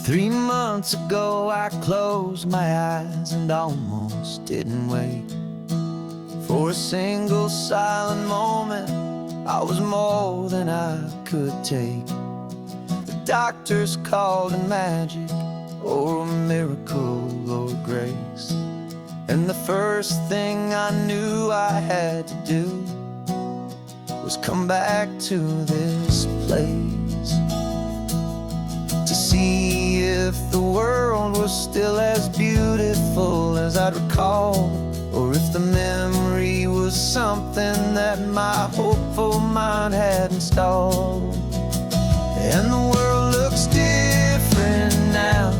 Three months ago I closed my eyes and almost didn't wait for a single silent moment. I was more than I could take. The doctors called it magic or a miracle or grace. And the first thing I knew I had to do was come back to this place to see if the world was still as beautiful as I'd recall, or if the memory was something that my hopeful mind had installed. And the world looks different now.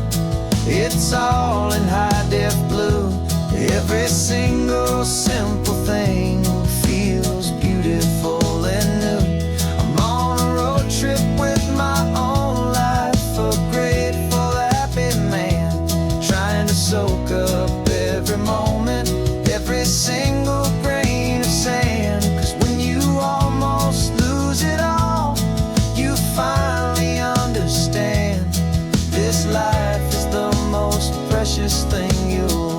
It's all in high-def blue. Every single simple thing feels beautiful and new. I'm on a road trip with my own life, a grateful, happy man, trying to soak up every moment, every single grain of sand. 'Cause when you almost lose it all, you finally understand this life is the most precious thing you'll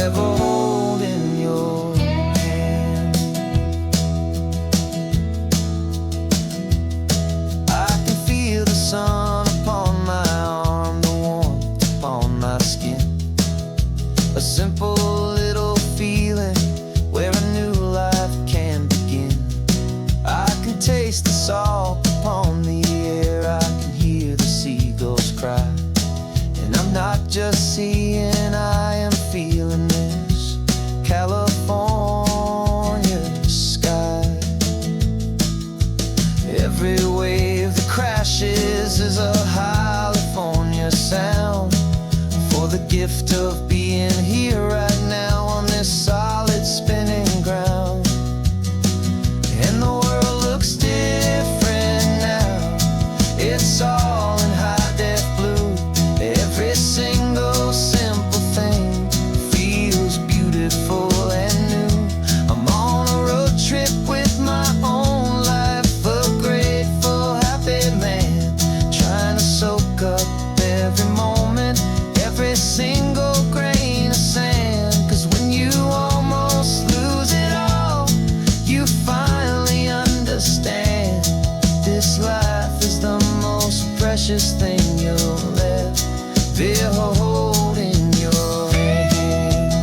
ever hold in your hand. I can feel the sun upon my arm, the warmth upon my skin. A simple little feeling where a new life can begin. I can taste the salt upon the air, I can hear the seagulls cry. And I'm not just seeing, I am feeling this California sky. Every wave gift of being here right now on this solid spinning ground. And the world looks different now. It's all in high-def blue. Every single simple thing feels beautiful and new. I'm on a road trip with my own life, a grateful, happy man, trying to soak up every moment, every single grain of sand. 'Cause when you almost lose it all, you finally understand this life is the most precious thing you'll ever hold in your hand.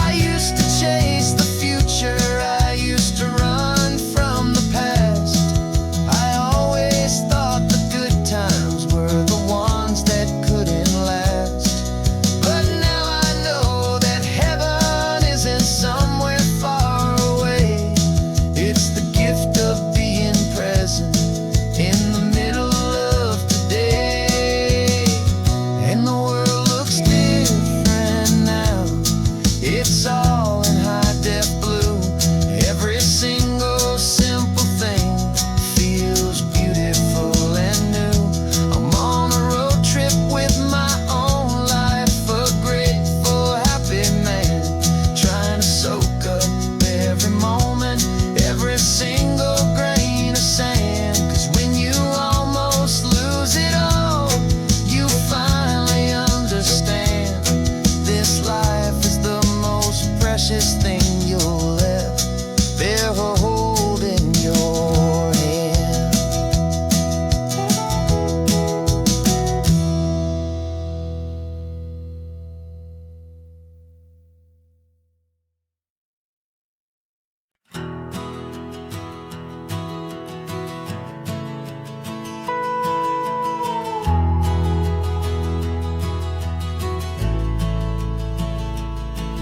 I used to chase the future, I used to run from the past. I always thought the good times were the ones that couldn't last. But now I know that heaven isn't somewhere far away. It's the gift of being present in the middle of today. And the world looks different now. It's all in high-def blue. Every single simple thing feels beautiful and new. I'm on a road trip with my own life, a grateful, happy man, trying to soak up every moment, every single grain of sand. 'Cause when you almost lose it all, you finally understand this life is the most precious thing you'll ever hold in your hand.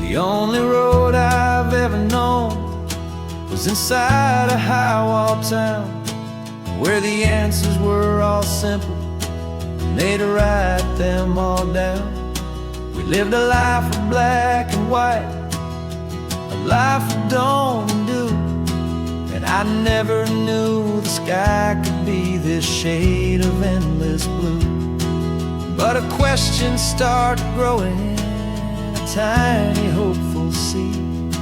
The only road I've ever known was inside a high-wall town, where the answers were all simple and they'd write them all down. We lived a life of black and white, a life of don't and do, and I never knew the sky could be this shade of endless blue. But a question started growing, a tiny hopeful seed,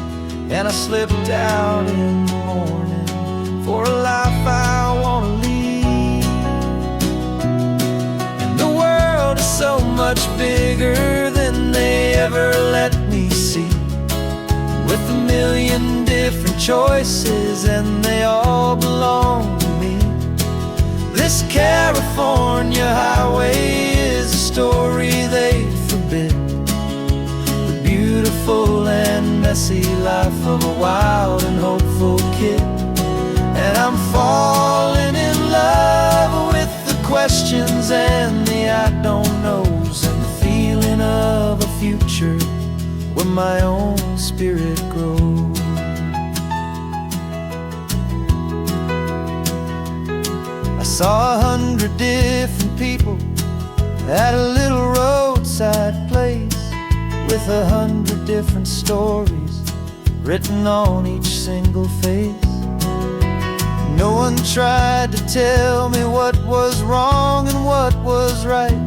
and I slipped out in the morning for a life I want to lead. And the world is so much bigger than they ever let me see, with a million different choices and they all belong to me. This California highway is a story they forbid, the beautiful and messy life of a wild and hopeful kid. And I'm falling in love with the questions and the I don't knows, and the feeling of a future where my own spirit grows. I saw 100 different people at a little roadside place, with 100 different stories written on each single face. No one tried to tell me what was wrong and what was right.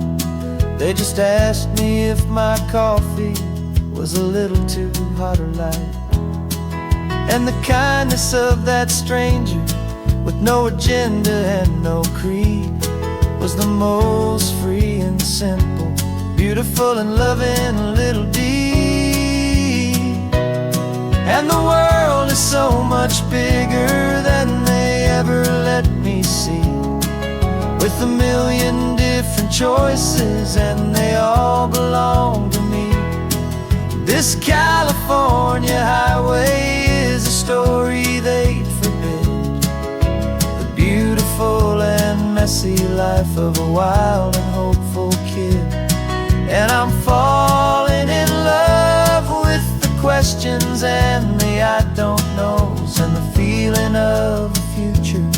They just asked me if my coffee was a little too hot or light. And the kindness of that stranger, with no agenda and no creed, was the most free and simple, beautiful and loving little deed. And the world is so much bigger than they ever let me see, with a million different choices and they all belong to me. This California highway is a story they'd forbid, the beautiful and messy life of a wild and hopeful kid. And I'm falling in love with the questions and the I don't knows, and the feeling of a future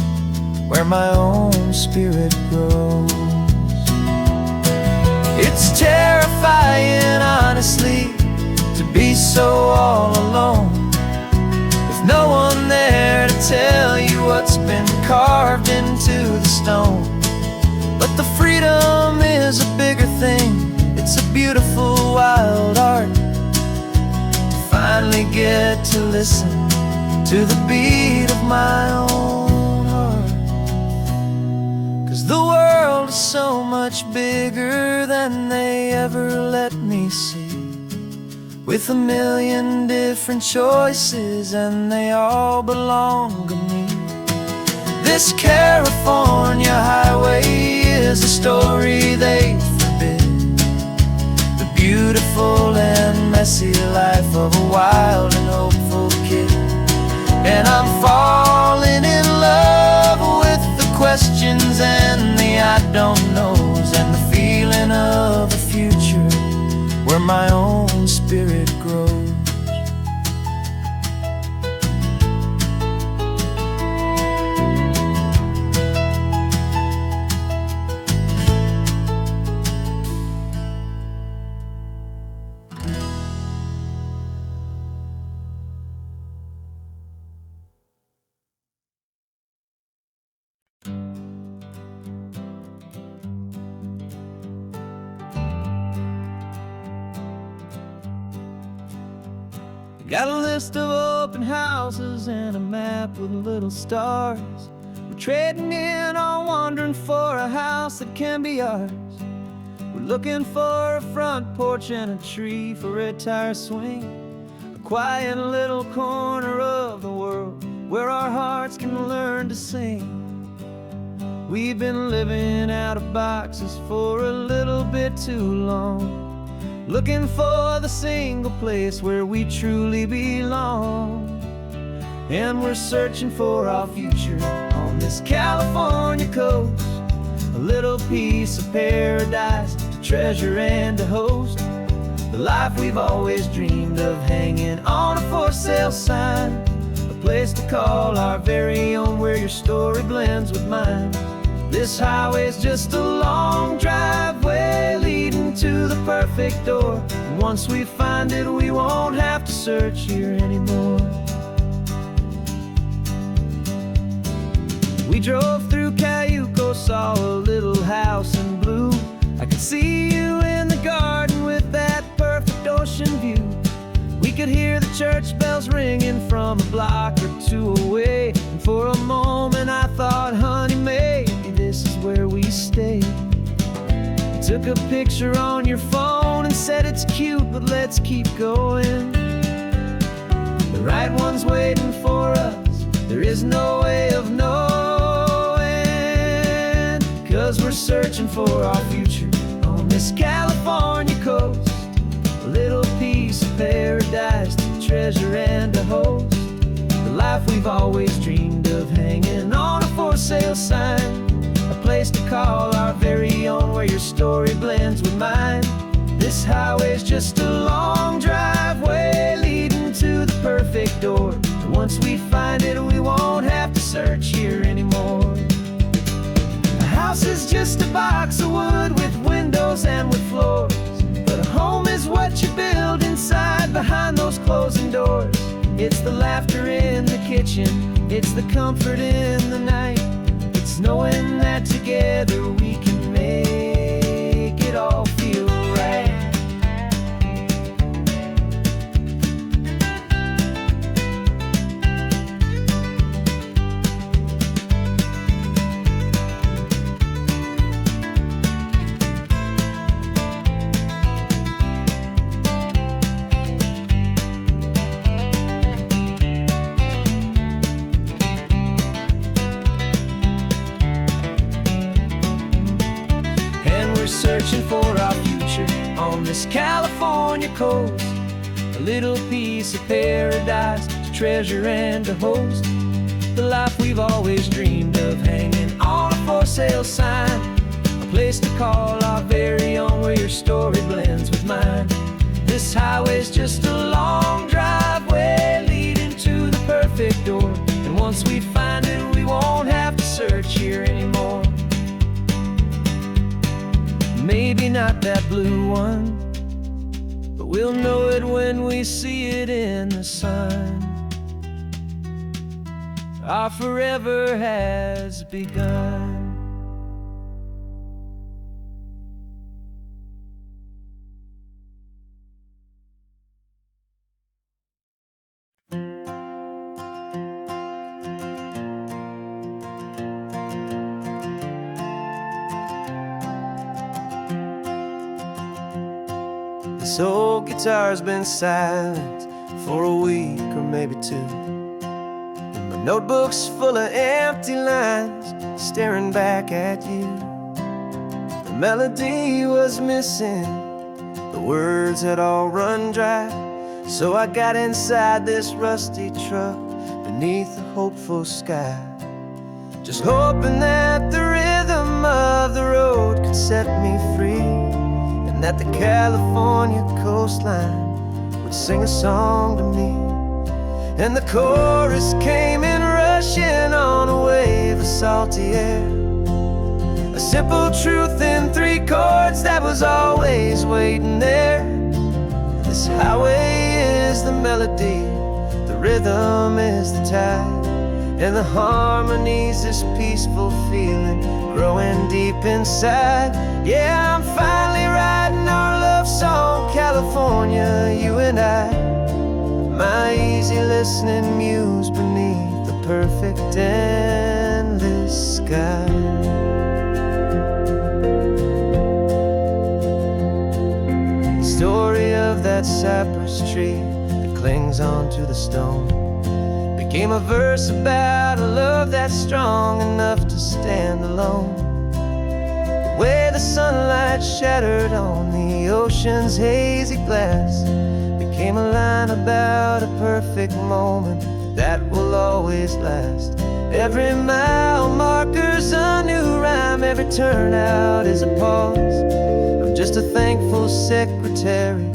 where my own spirit grows. It's terrifying stone. But the freedom is a bigger thing. It's a beautiful wild art. Finally get to listen to the beat of my own heart. 'Cause the world is so much bigger than they ever let me see, with a million different choices and they all belong to me. This California highway is a story they forbid, the beautiful and messy life of a wild and hopeful kid. And I'm falling in love with the questions and the I don't knows, and the feeling of a future where my own spirit grows. Got a list of open houses and a map with little stars. We're trading in on wandering for a house that can be ours. We're looking for a front porch and a tree for a tire swing, a quiet little corner of the world where our hearts can learn to sing. We've been living out of boxes for a little bit too long, looking for the single place where we truly belong. And we're searching for our future on this California coast, a little piece of paradise to treasure and to host, the life we've always dreamed of hanging on a for sale sign, a place to call our very own where your story blends with mine. This highway's just a long driveway leading to the perfect door, and once we find it we won't have to search here anymore. We drove through Cayuco, saw a little house in blue. I could see you in the garden with that perfect ocean view. We could hear the church bells ringing from a block or two away, and for a moment I thought, honey, maybe this is where we stay. You took a picture on your phone and said it's cute, but let's keep going. The right one's waiting for us, there is no way of knowing, 'cause we're searching for our future on this California coast, a little piece of paradise to treasure and to host, the life we've always dreamed of hanging on a for sale sign, a place to call our very own where your story blends with mine. This highway's just a long driveway leading to the perfect door, and once we find it we won't have to search here anymore. A house is just a box of wood with windows and with floors, but a home is what you build inside behind those closing doors. It's the laughter in the kitchen, it's the comfort in the night, it's knowing that together we can make it all feel right. Searching for our future on this California coast, a little piece of paradise to treasure and to host, the life we've always dreamed of hanging on a for sale sign, a place to call our very own where your story blends with mine. This highway's just a long driveway leading to the perfect door, and once we find it we won't have to search here anymore. Maybe not that blue one, but we'll know it when we see it in the sun. Our forever has begun. This old guitar's been silent for a week or maybe two. And my notebook's full of empty lines staring back at you. The melody was missing, the words had all run dry. So I got inside this rusty truck beneath the hopeful sky, just hoping that the rhythm of the road could set me free, and that the California coastline would sing a song to me. And the chorus came in rushing on a wave of salty air, a simple truth in 3 chords that was always waiting there. This highway is the melody, the rhythm is the tide, and the harmony's this peaceful feeling growing deep inside. Yeah, I'm finally writing our love song, California, you and I. My easy listening muse beneath the perfect endless sky. The story of that cypress tree that clings onto the stone became a verse about a love that's strong enough to stand alone. The way the sunlight shattered on the ocean's hazy glass became a line about a perfect moment that will always last. Every mile marker's a new rhyme, every turnout is a pause. I'm just a thankful secretary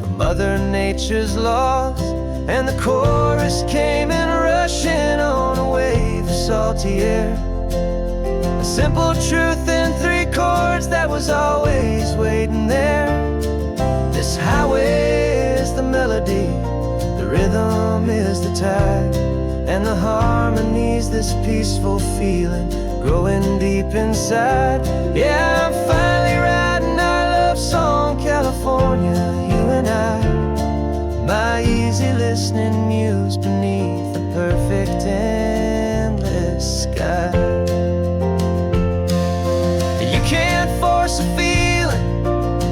for Mother Nature's laws. And the chorus came in rushing on a wave of salty air, a simple truth in 3 chords that was always waiting there. This highway is the melody, the rhythm is the tide, and the harmony's this peaceful feeling growing deep inside. Yeah, I'm finally writing our love song, California, you and I. My easy listening muse beneath the perfect endless sky. You can't force a feeling,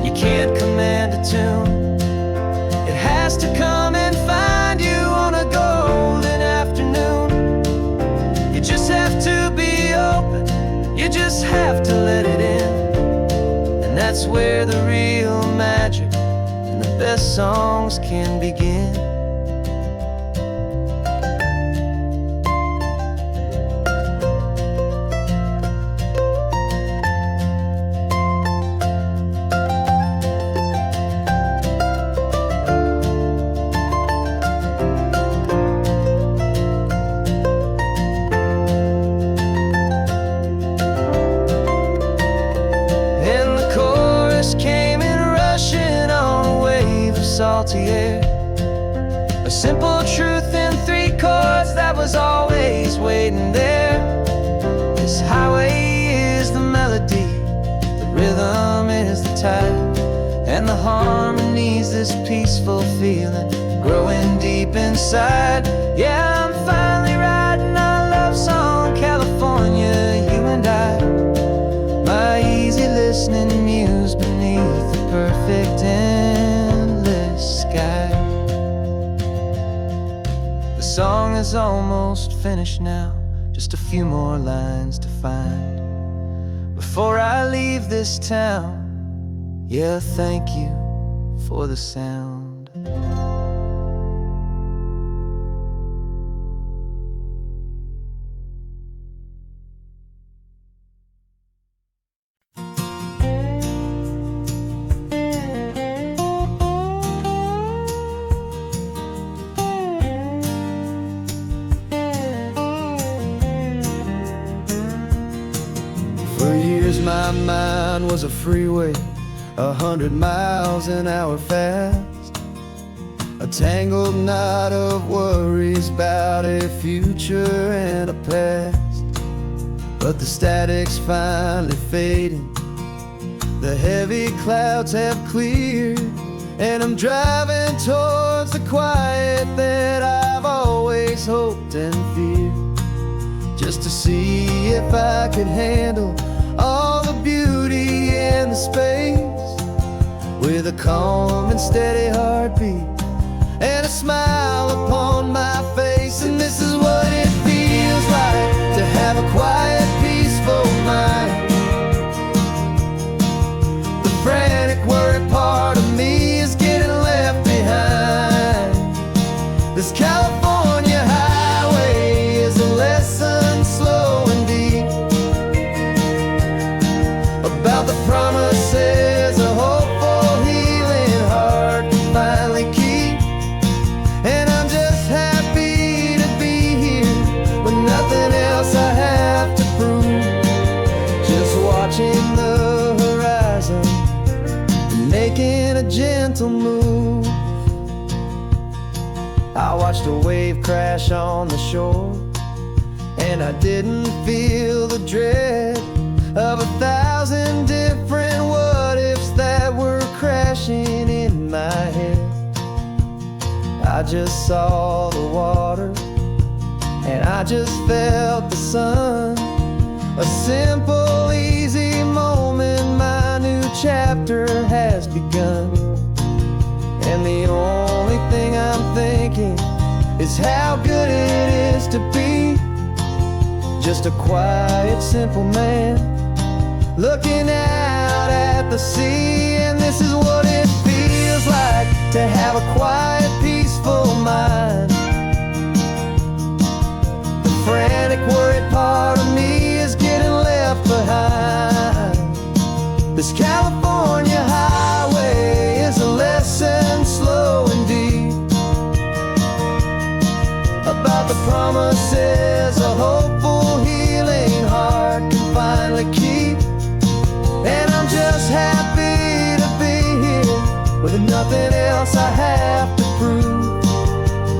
you can't command a tune. It has to come and find you on a golden afternoon. You just have to be open, you just have to let it in. And that's where the real magic and the best songs can begin. Salty air, a simple truth in 3 chords that was always waiting there. This highway is the melody, the rhythm is the tide, and the harmony's this peaceful feeling growing deep inside. Yeah, I'm finally writing our love song, California, you and I. My easy listening muse beneath the perfect endless sky. The song is almost finished now, just a few more lines to find before I leave this town. Yeah, thank you for the sound. For years my mind was a freeway, 100 miles an hour fast, a tangled knot of worries about a future and a past. But the static's finally fading, the heavy clouds have cleared, and I'm driving towards the quiet that I've always hoped and feared, just to see if I could handle all the beauty and the space with a calm and steady heartbeat and a smile upon my face. And this is what it feels like to have a quiet, peaceful mind. The frantic, worried part of me is getting left behind. This California highway is a lesson slow and deep about the promises a hopeful, healing heart can finally keep. And I'm just happy to be here with nothing else I have to prove. Just watching the horizon and making a gentle move. I watched a wave crash on the shore, and I didn't feel the dread of 1,000 different what-ifs that were crashing in my head. I just saw the water, and I just felt the sun. A simple, easy moment, my new chapter has begun. And the only thing I'm thinking is how good it is to be just a quiet, simple man looking out at the sea. And this is what it feels like to have a quiet, peaceful mind. The frantic, worried part of me is getting left behind. This California highway is a lesson slow and deep about the promises a hopeful, healing heart can finally keep. And I'm just happy to be here with nothing else I have to prove.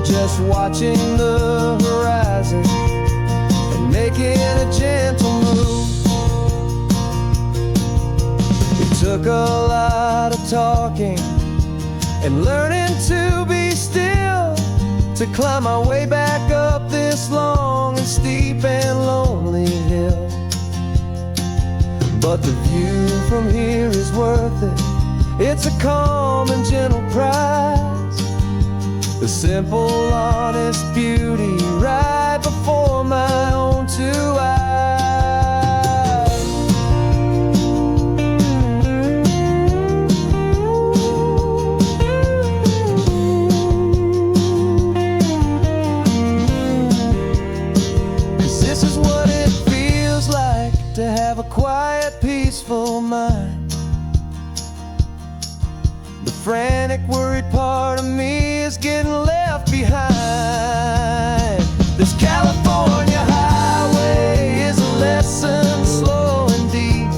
Just watching the horizon and making a gentle move. It took a lot of talking and learning to be still to climb my way back up this long and steep and lonely hill. But the view from here is worth it. It's a calm and gentle prize. The simple, honest beauty right before my own two eyes. To have a quiet, peaceful mind. The frantic, worried part of me is getting left behind. This California highway is a lesson slow and deep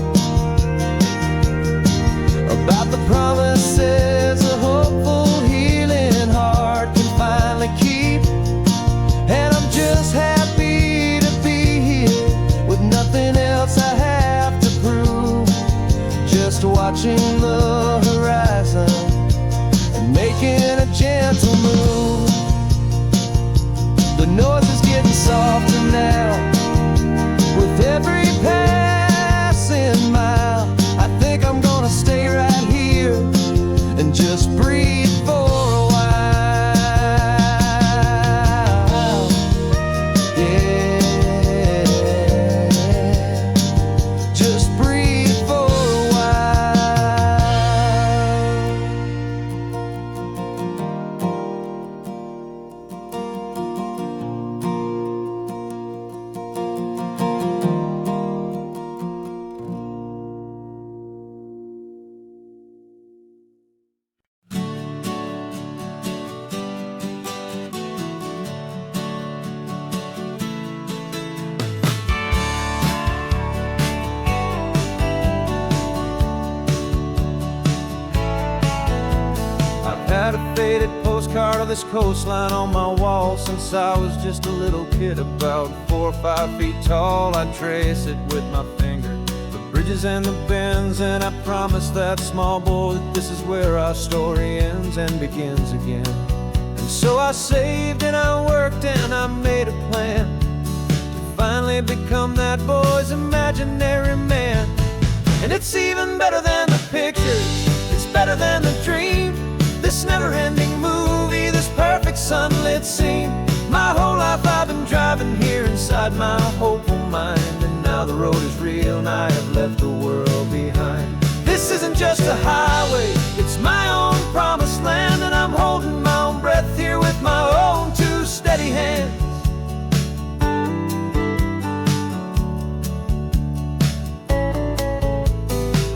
about the promises a hopeful, healing heart can finally keep. And I'm just happy to be here with nothing else I have to prove. Just watching the horizon and making a gentle move. The noise is getting softer now with every passing mile. I think I'm gonna stay right here and just breathe for a while. Had a faded postcard of this coastline on my wall since I was just a little kid, about 4 or 5 feet tall. I trace it with my finger, the bridges and the bends, and I promised that small boy that this is where our story ends and begins again. And so I saved and I worked and I made a plan to finally become that boy's imaginary man. And it's even better than the pictures. It's better better than the dream, this never-ending movie, this perfect sunlit scene. My whole life I've been driving here inside my hopeful mind, and now the road is real and I have left the world behind. This isn't just a highway, it's my own promised land, and I'm holding my own breath here with my own two steady hands.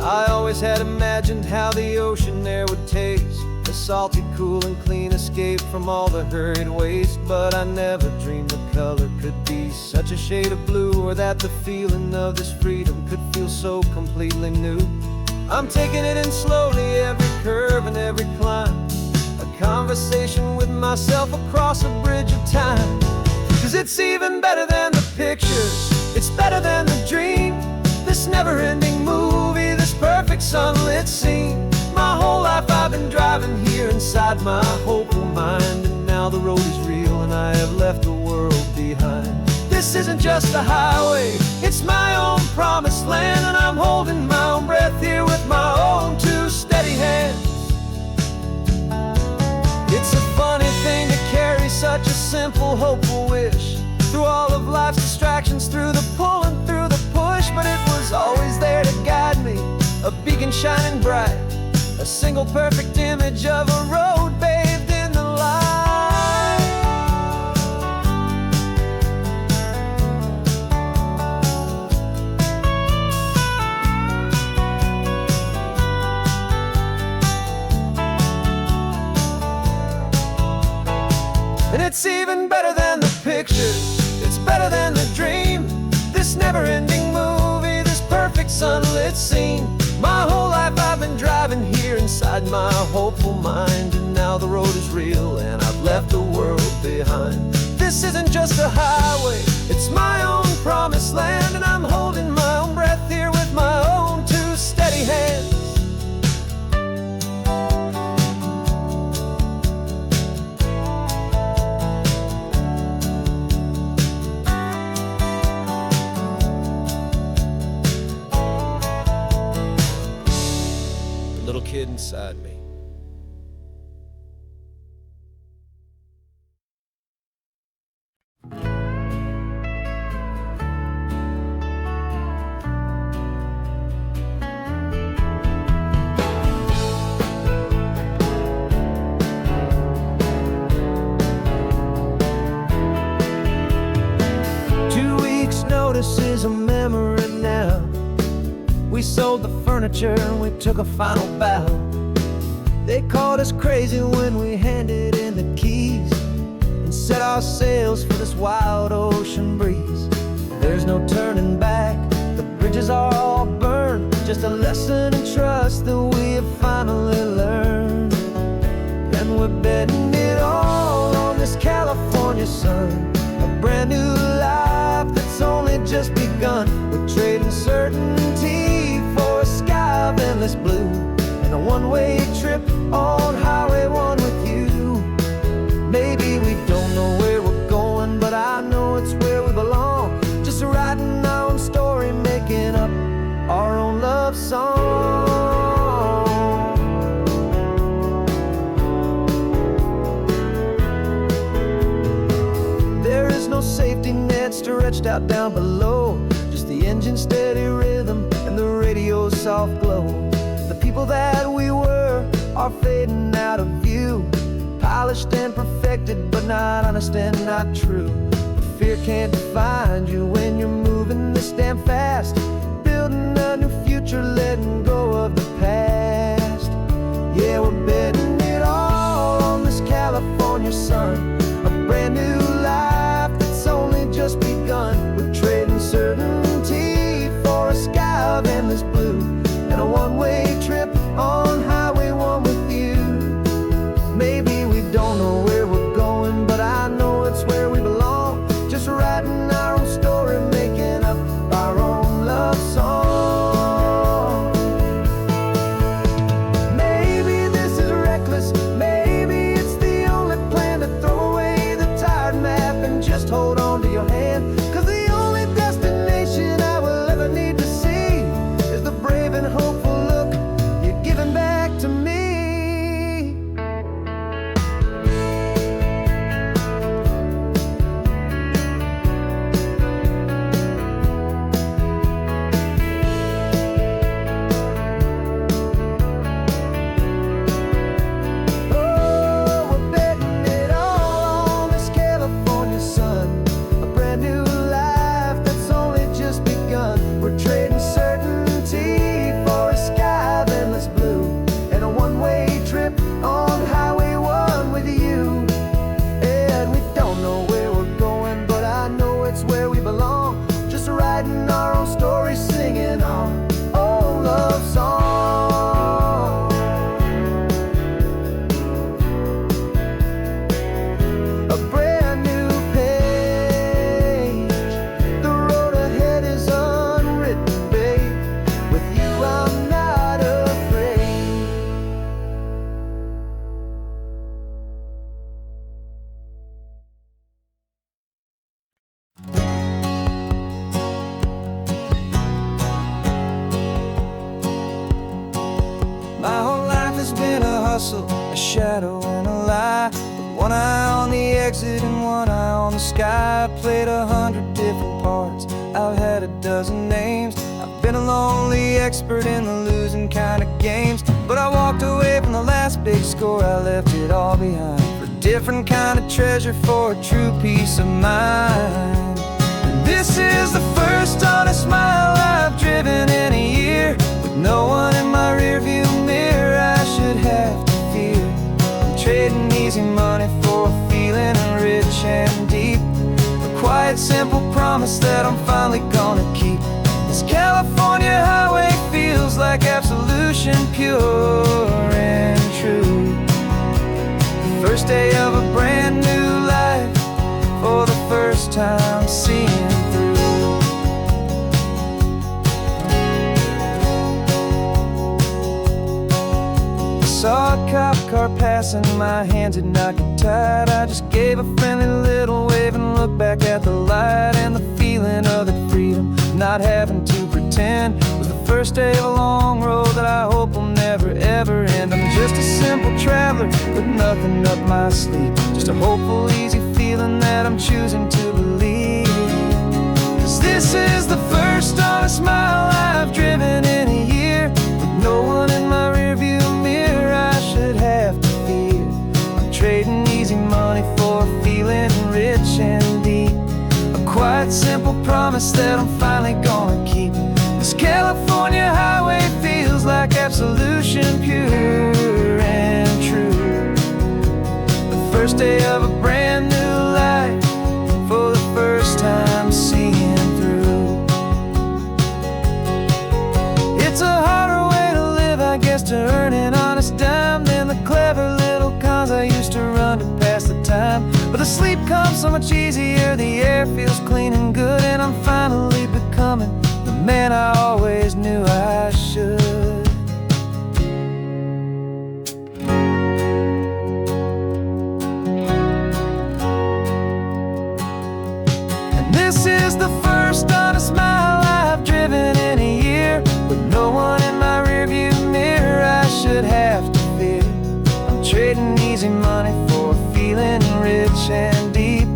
I always had imagined how the ocean air would taste, a salty, cool and clean escape from all the hurried waste. But I never dreamed the color could be such a shade of blue, or that the feeling of this freedom could feel so completely new. I'm taking it in slowly, every curve and every climb, a conversation with myself across a bridge of time. 'Cause it's even better than the pictures, it's better than the dream, this never-ending movie, this perfect sunlit scene. My whole life I've been driving here inside my hopeful mind, and now the road is real and I have left the world behind. This isn't just a highway, it's my own promised land, and I'm holding my own breath here with my own two steady hands. It's a funny thing to carry such a simple, hopeful wish through all of life's distractions, through the pull and through the push. But it was always there to guide me, a beacon shining bright, a single perfect image of a road bathed in the light. And it's even better than the pictures, it's better than the dream, this never-ending movie, this perfect sunlit scene. My whole life I've been driving here inside my hopeful mind, and now the road is real and I've left the world behind. This isn't just a highway, it's my own promised land, and I'm holding my own breath here with my own two steady hands. Little kid inside me. Notice is a memory now. We sold the furniture and we took a final bow. They called us crazy when we handed in the keys and set our sails for this wild ocean breeze. There's no turning back, the bridges are all burned, just a lesson in trust that we have finally learned. And we're betting it all on this California sun, a brand new life that's only just begun. We're trading certainty for a sky of endless blue, and a one-way trip on Highway 1 with you. Maybe we don't know where we're going, but I know it's where we belong. Just writing our own story, making up our own love song. There is no safety net stretched out down below, just the engine's steady rhythm and the radio's soft glow. The people that we were are fading out of view, polished and perfected, but not honest and not true. Fear can't define you when you're moving this damn fast, building a new future, letting go of the past. Yeah, we're betting it all on this California sun, a brand new life that's only just begun. We're trading certainty for a sky of endless blue, and a one-way trip on Highway 1 with you. Maybe we don't know where we're going, but I know it's where we belong. Just writing our own story, making up our own writing our own stories, singing our own love song. A brand new page, the road ahead is unwritten, babe. With you I'm not afraid. My whole life has been a hustle, a shadow and a lie. With one eye on the exit and one eye on the sky. I played 100 different parts, I've had a dozen names. I've been a lonely expert in the losing kind of games. But I walked away from the last big score, I left it all behind for a different kind of treasure, for a true peace of mind. And this is the first honest mile I've driven in a year, with no one in my rearview mirror I should have to fear. I'm trading easy money for a feeling rich and deep, a quiet simple promise that I'm finally gonna keep. This California highway feels like absolution, pure and true. The first day of a brand new life, for the first time seeing through. Saw a cop car passing, my hands had not got tied. I just gave a friendly little wave and looked back at the light. And the feeling of the freedom, not having to pretend, was the first day of a long road that I hope will never ever end. I'm just a simple traveler with nothing up my sleeve, just a hopeful easy feeling that I'm choosing to believe. 'Cause this is the first honest mile I've driven in a year, with no one in my rearview mirror I should have to fear. I'm trading easy money for a feeling rich and deep, a quiet simple promise that I'm finally gonna keep. This California highway feels like absolution, pure and true. The first day of a brand new life, for the first time seeing through. It's a harder way to live, I guess, to earn an honest dime than the clever little cons I used to run to pass the time. But the sleep comes so much easier, the air feels clean and good, and I'm finally becoming the man I always knew I should. And this is the first honest mile I've driven in a year, with no one in my rearview mirror I should have to fear. I'm trading easy money for a feeling rich and deep,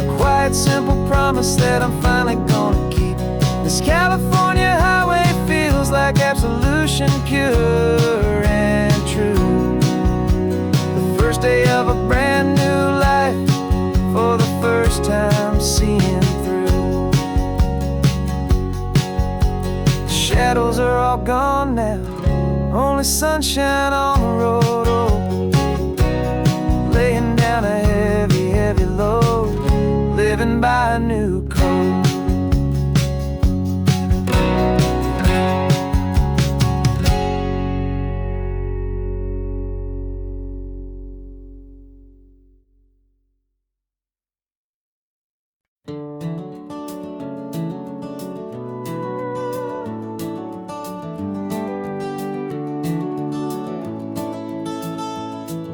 a quiet simple promise that I'm finally gonna keep. This California highway feels like absolution, pure and true. The first day of a brand new life, for the first time seeing through. The shadows are all gone now, only sunshine on the road. Oh, laying down a heavy, heavy load, living by a new code.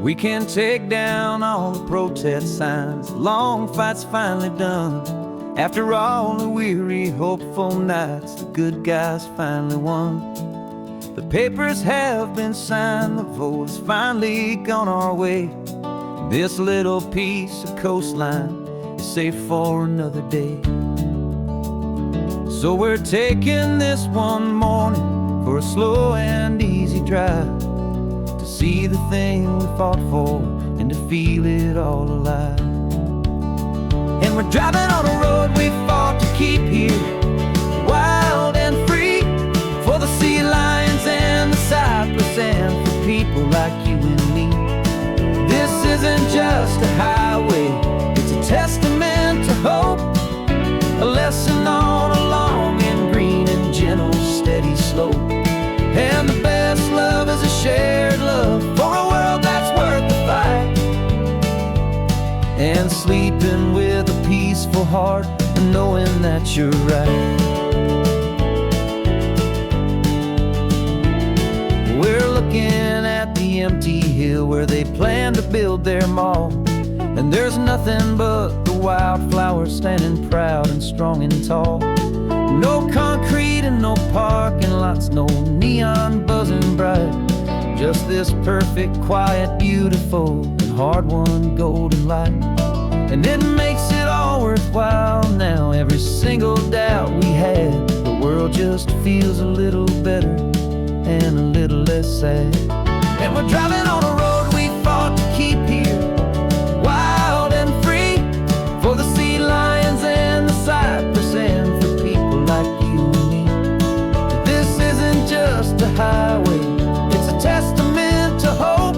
We can take down all the protest signs, long fight's finally done. After all the weary, hopeful nights, the good guys finally won. The papers have been signed, the vote's finally gone our way. This little piece of coastline is safe for another day. So we're taking this one morning for a slow and easy drive, to see the thing we fought for and to feel it all alive. And we're driving on a road we fought to keep here, wild and free, for the sea lions and the cypress and for people like you and me. This isn't just a highway, it's a testament to hope, a lesson all along heart and knowing that you're right. We're looking at the empty hill where they plan to build their mall, and there's nothing but the wildflowers standing proud and strong and tall. No concrete and no parking lots, no neon buzzing bright, just this perfect, quiet, beautiful, and hard-won golden light. And it makes it all worthwhile now. Every single doubt we had, the world just feels a little better and a little less sad. And we're driving on a road we fought to keep here, wild and free, for the sea lions and the cypress, and for people like you and me. This isn't just a highway, it's a testament to hope,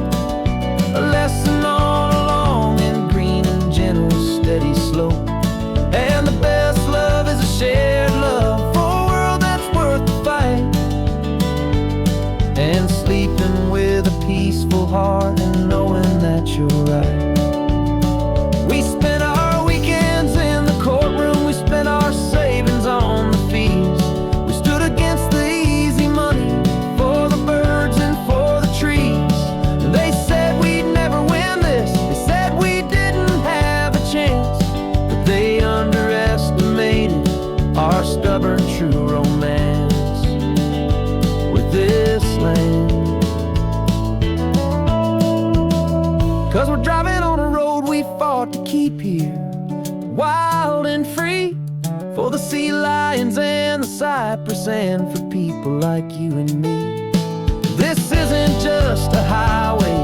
a lesson on a long and green and gentle steady slope. And the best love is a shared love for a world that's worth the fight, and sleeping with a peaceful heart and knowing that you're right. We spent our weekends in the courtroom, we spent our savings on the fees. We stood against the easy money for the birds and for the trees. They said we'd never win this, they said we didn't have a chance, but they underestimated our stubborn true romance with this land. 'Cause we're driving on a road we fought to keep here, wild and free, for the sea lions and the cypress, and for people like you and me. This isn't just a highway,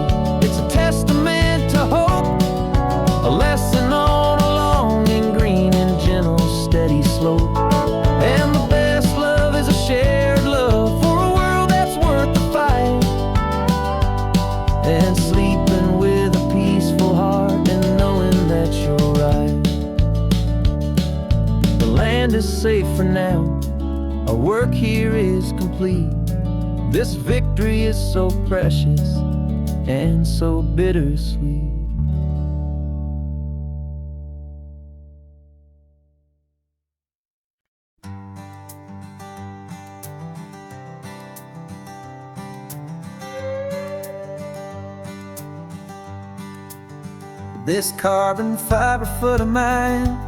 it's a testament to hope, a lesson on a long and green and gentle steady slope. And the best love is a shared love for a world that's worth the fight, and sleeping with a peaceful heart and knowing that you're right. The land is safe for now, our work here is complete. This victory is so precious and so bittersweet. This carbon fiber foot of mine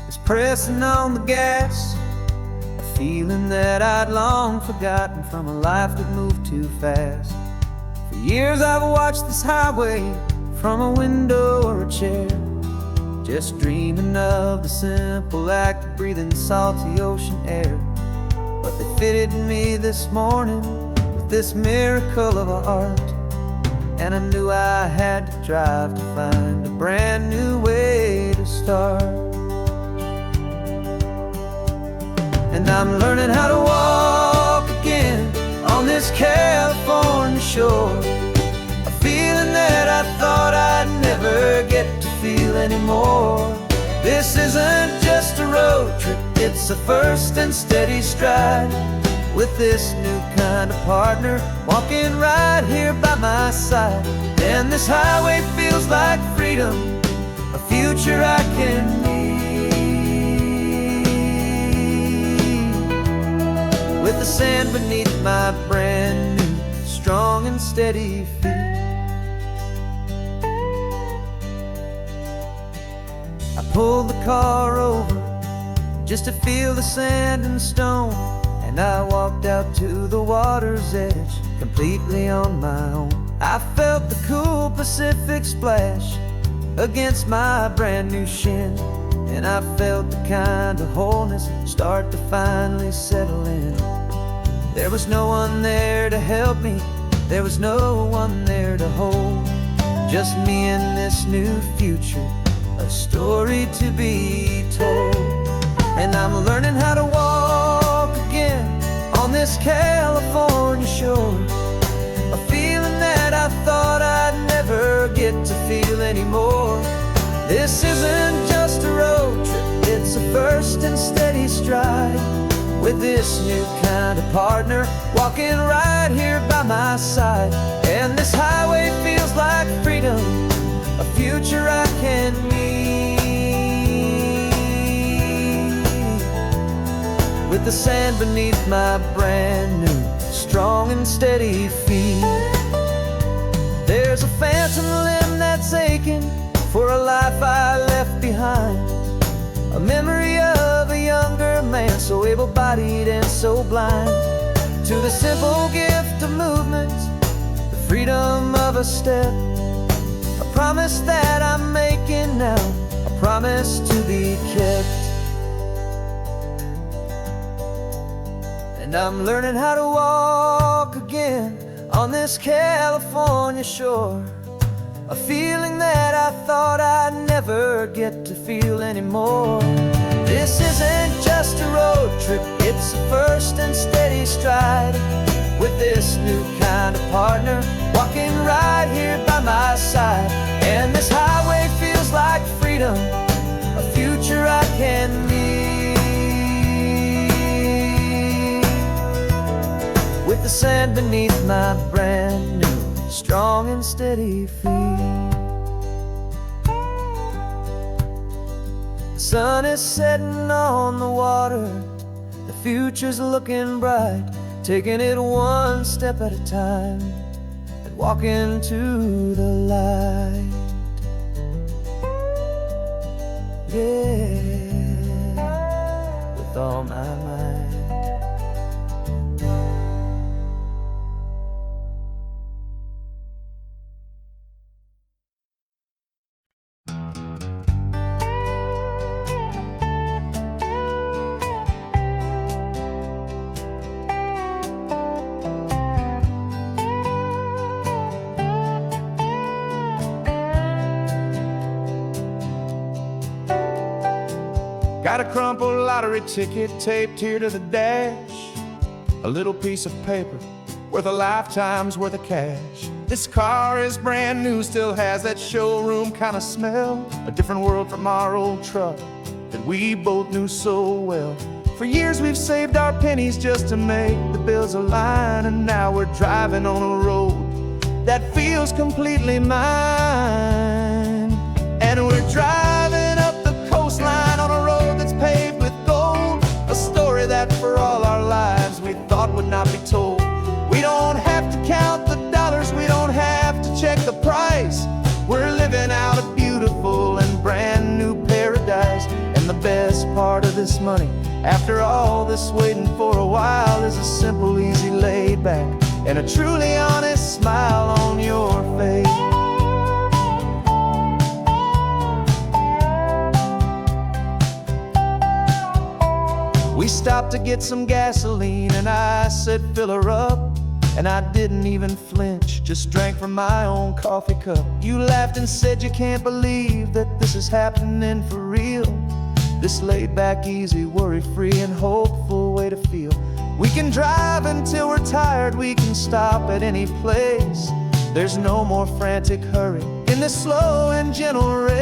is pressing on the gas, a feeling that I'd long forgotten from a life that moved too fast. For years I've watched this highway from a window or a chair, just dreaming of the simple act of breathing salty ocean air. But they fitted me this morning with this miracle of art, and I knew I had to drive to find a brand new way to start. And I'm learning how to walk again on this California shore, a feeling that I thought I'd never get to feel anymore. This isn't just a road trip, it's a first and steady stride, with this new kind of partner walking right here by my side. And this highway feels like freedom, a future I can need, with the sand beneath my brand new strong and steady feet. I pulled the car over just to feel the sand and stone, and I walked out to the water's edge completely on my own. I felt the cool Pacific splash against my brand new shin, and I felt the kind of wholeness start to finally settle in. There was no one there to help me, there was no one there to hold, just me and this new future, a story to be told. And I'm learning how to walk again on this California shore, a feeling that I thought I'd never get to feel anymore. This isn't just a road trip, it's a first and steady stride, with this new kind of partner walking right here by my side. And this highway feels like freedom, a future I can need, with the sand beneath my brand new, strong and steady feet. There's a phantom limb that's aching for a life I left behind, a memory of a younger man, so able-bodied and so blind. To the simple gift of movement, the freedom of a step, a promise that I'm making now, a promise to be kept. And I'm learning how to walk again on this California shore, a feeling that I thought I'd never get to feel anymore. This isn't just a road trip, it's a first and steady stride, with this new kind of partner walking right here by my side. And this highway feels like freedom, a future I can meet, with the sand beneath my brand new, strong and steady feet. The sun is setting on the water, the future's looking bright, taking it one step at a time and walking to the light. Yeah, with all my might. Got a crumpled lottery ticket taped here to the dash, a little piece of paper worth a lifetime's worth of cash. This car is brand new, still has that showroom kind of smell, a different world from our old truck that we both knew so well. For years we've saved our pennies just to make the bills align, and now we're driving on a road that feels completely mine. And we're driving up the coastline on a road that's paved with gold, a story that for all our lives we thought would not be told. We don't have to count the dollars, we don't have to check the price. We're living out a beautiful and brand new paradise. And the best part of this money, after all this waiting for a while, is a simple, easy, laid back, and a truly honest smile on your face. We stopped to get some gasoline and I said fill her up, and I didn't even flinch, just drank from my own coffee cup. You laughed and said you can't believe that this is happening for real, this laid back, easy, worry-free and hopeful way to feel. We can drive until we're tired, we can stop at any place. There's no more frantic hurry in this slow and gentle race.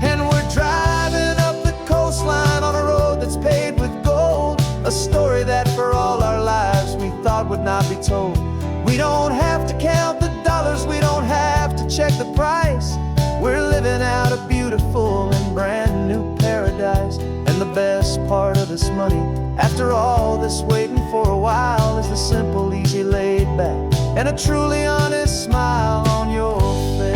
And we're driving up the coastline on a road that's paved with gold, a story that for all our lives we thought would not be told. We don't have to count the dollars, we don't have to check the price. We're living out a beautiful and brand new paradise. And the best part of this money, after all this waiting for a while, is the simple, easy, laid back, and a truly honest smile on your face.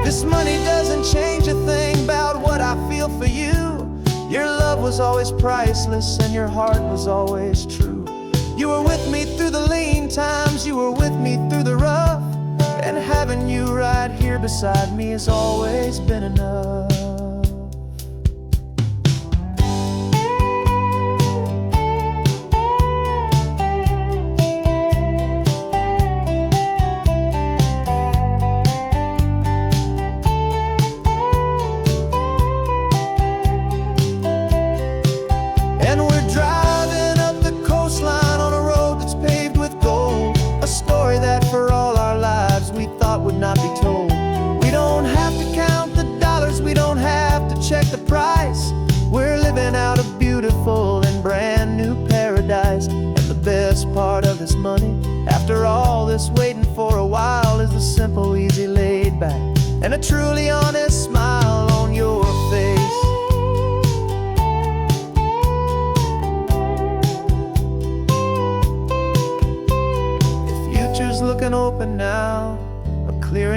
This money doesn't change a thing about what I feel for you. Your love was always priceless and your heart was always true. You were with me through the lean times, you were with me through the rough, and having you right here beside me has always been enough. And we're driving up the coastline on a road that's paved with gold, a story that for all our lives we thought would not be told. We don't have to count the dollars, we don't have to check the price. We're living out a beautiful and brand new paradise. And the best part of this money, after all this waiting for a while, is the simple, easy, laid back, and a truly honest smile on your face.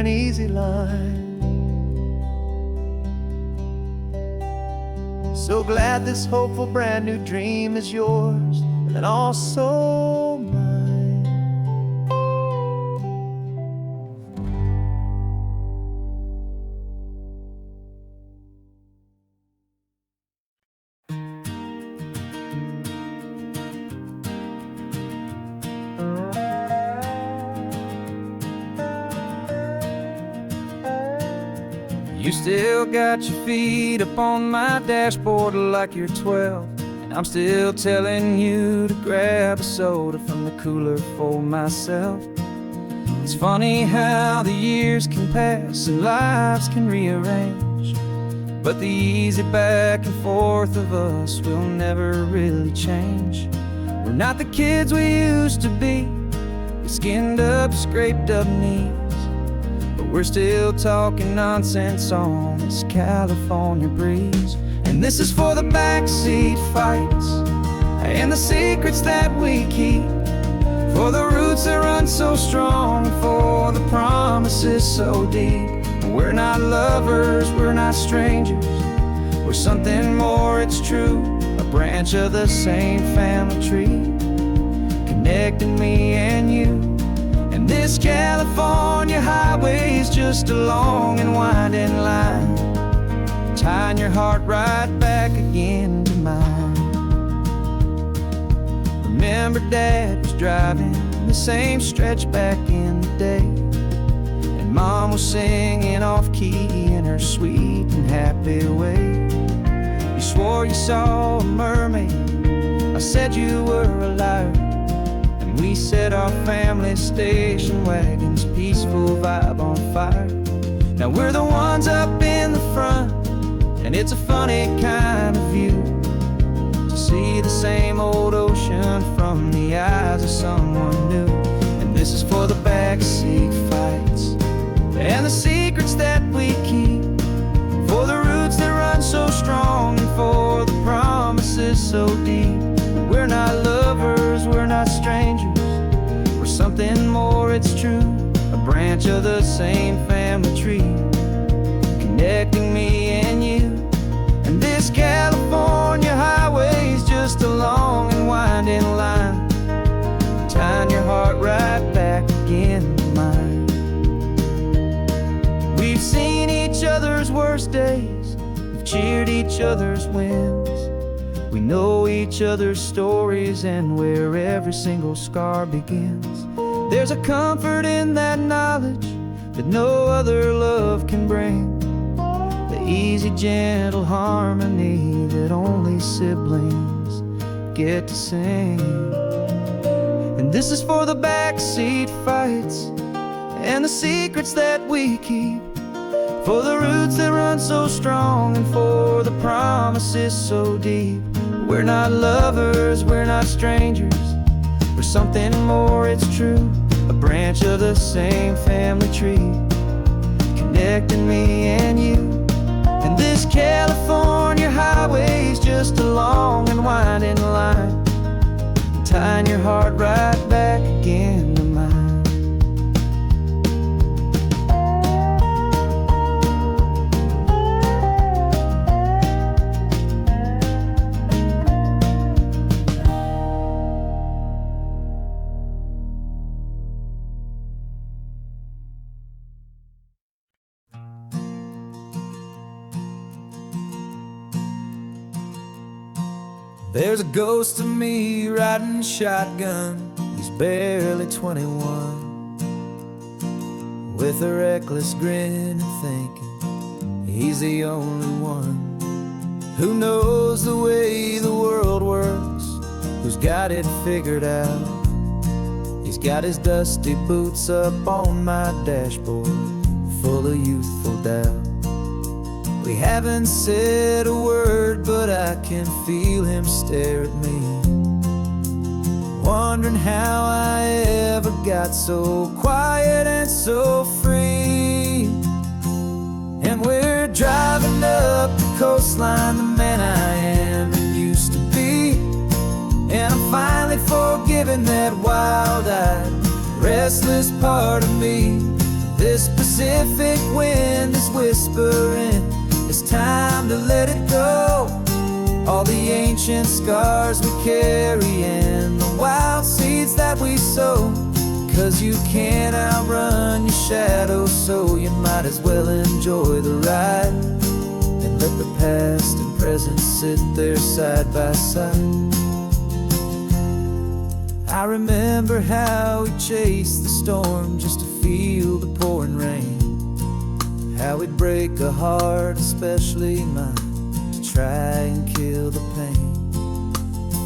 an easy line. So glad this hopeful brand new dream is yours and also mine. You still got your feet up on my dashboard like you're 12, and I'm still telling you to grab a soda from the cooler for myself. It's funny how the years can pass and lives can rearrange, but the easy back and forth of us will never really change. We're not the kids we used to be, with skinned up, scraped up knees, but we're still talking nonsense on this California breeze. And this is for the backseat fights and the secrets that we keep, for the roots that run so strong, for the promises so deep. We're not lovers, we're not strangers, we're something more, it's true. A branch of the same family tree, connecting me and you. And this California highway is just a long and winding line, tying your heart right back again to mine. Remember Dad was driving the same stretch back in the day, and Mom was singing off-key in her sweet and happy way. You swore you saw a mermaid, I said you were a liar, and we set our family station wagon's peaceful vibe on fire. Now we're the ones up in the front, and it's a funny kind of view to see the same old ocean from the eyes of someone new. And this is for the backseat fights and the secrets that we keep, for the roots that run so strong, and for the promises so deep. We're not lovers, we're not strangers, we're something more, it's true. A branch of the same family tree, connecting me and you. And this California highway is just a long and winding line, tying your heart right back again to mine. We've seen each other's worst days, we've cheered each other's wins, we know each other's stories and where every single scar begins. There's a comfort in that knowledge that no other love can bring, the easy, gentle harmony that only siblings get to sing. And this is for the backseat fights and the secrets that we keep, for the roots that run so strong, and for the promises so deep. We're not lovers, we're not strangers, we're something more, it's true. A branch of the same family tree, connecting me and you. And this California highway is just a long and winding line, tying your heart right back again to mine. There's a ghost of me riding shotgun, he's barely 21, with a reckless grin and thinking he's the only one who knows the way the world works, who's got it figured out. He's got his dusty boots up on my dashboard, full of youthful doubt. We haven't said a word, but I can feel him stare at me, wondering how I ever got so quiet and so free. And we're driving up the coastline, the man I am and used to be, and I'm finally forgiving that wild-eyed, restless part of me. This Pacific wind is whispering, it's time to let it go. All the ancient scars we carry and the wild seeds that we sow. 'Cause you can't outrun your shadow, so you might as well enjoy the ride. And let the past and present sit there side by side. I remember how we chased the storm just to feel the pouring rain. How we'd break a heart, especially mine, to try and kill the pain.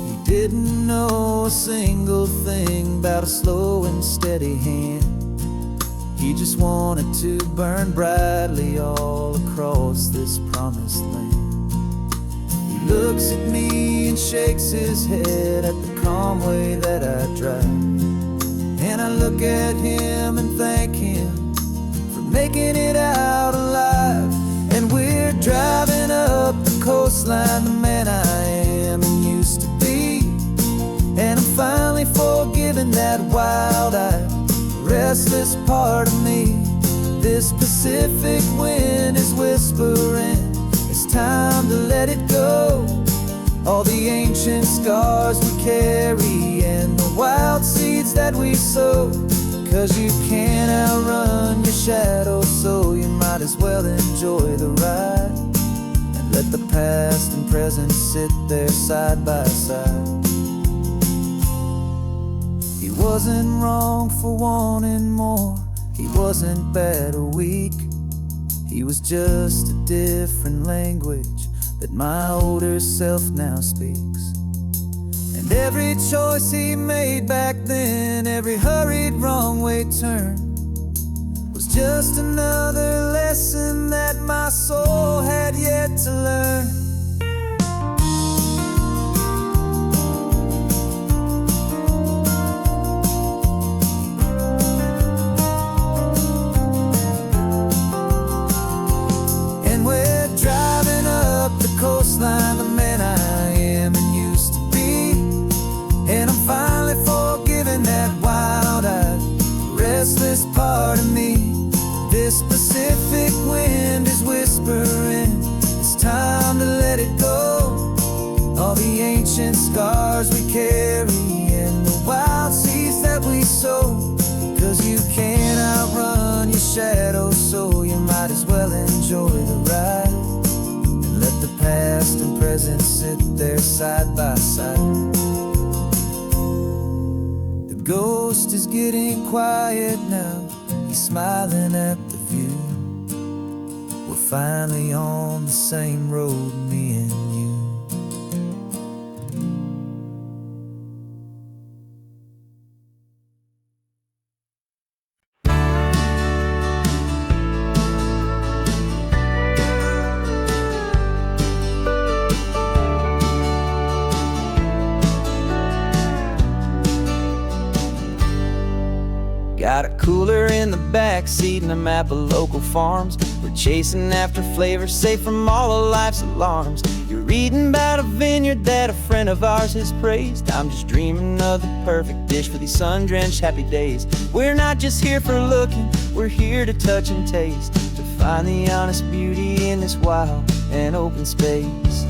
He didn't know a single thing about a slow and steady hand. He just wanted to burn brightly all across this promised land. He looks at me and shakes his head at the calm way that I drive. And I look at him and thank him for making it out alive. And we're driving up the coastline, the man I am and used to be. And I'm finally forgiving that wild-eyed, restless part of me. This Pacific wind is whispering, it's time to let it go. All the ancient scars we carry and the wild seeds that we sow. 'Cause you can't outrun your shadow, so you might as well enjoy the ride. And let the past and present sit there side by side. He wasn't wrong for wanting more, he wasn't bad or weak. He was just a different language that my older self now speaks. And every choice he made back then, every hurried wrong way turn, was just another lesson that my soul had yet to learn. Coastline, the man I am and used to be. And I'm finally forgiving that wild-eyed, restless part of me. This Pacific wind is whispering, it's time to let it go. All the ancient scars we carry and the wild seeds that we sow. 'Cause you can't outrun your shadow, so you might as well enjoy the ride. Let the past and present sit there side by side. The ghost is getting quiet now, he's smiling at the view. We're finally on the same road, me and you. Got a cooler in the back seat and a map of local farms. We're chasing after flavors safe from all of life's alarms. You're reading about a vineyard that a friend of ours has praised. I'm just dreaming of the perfect dish for these sun-drenched happy days. We're not just here for looking, we're here to touch and taste, to find the honest beauty in this wild and open space.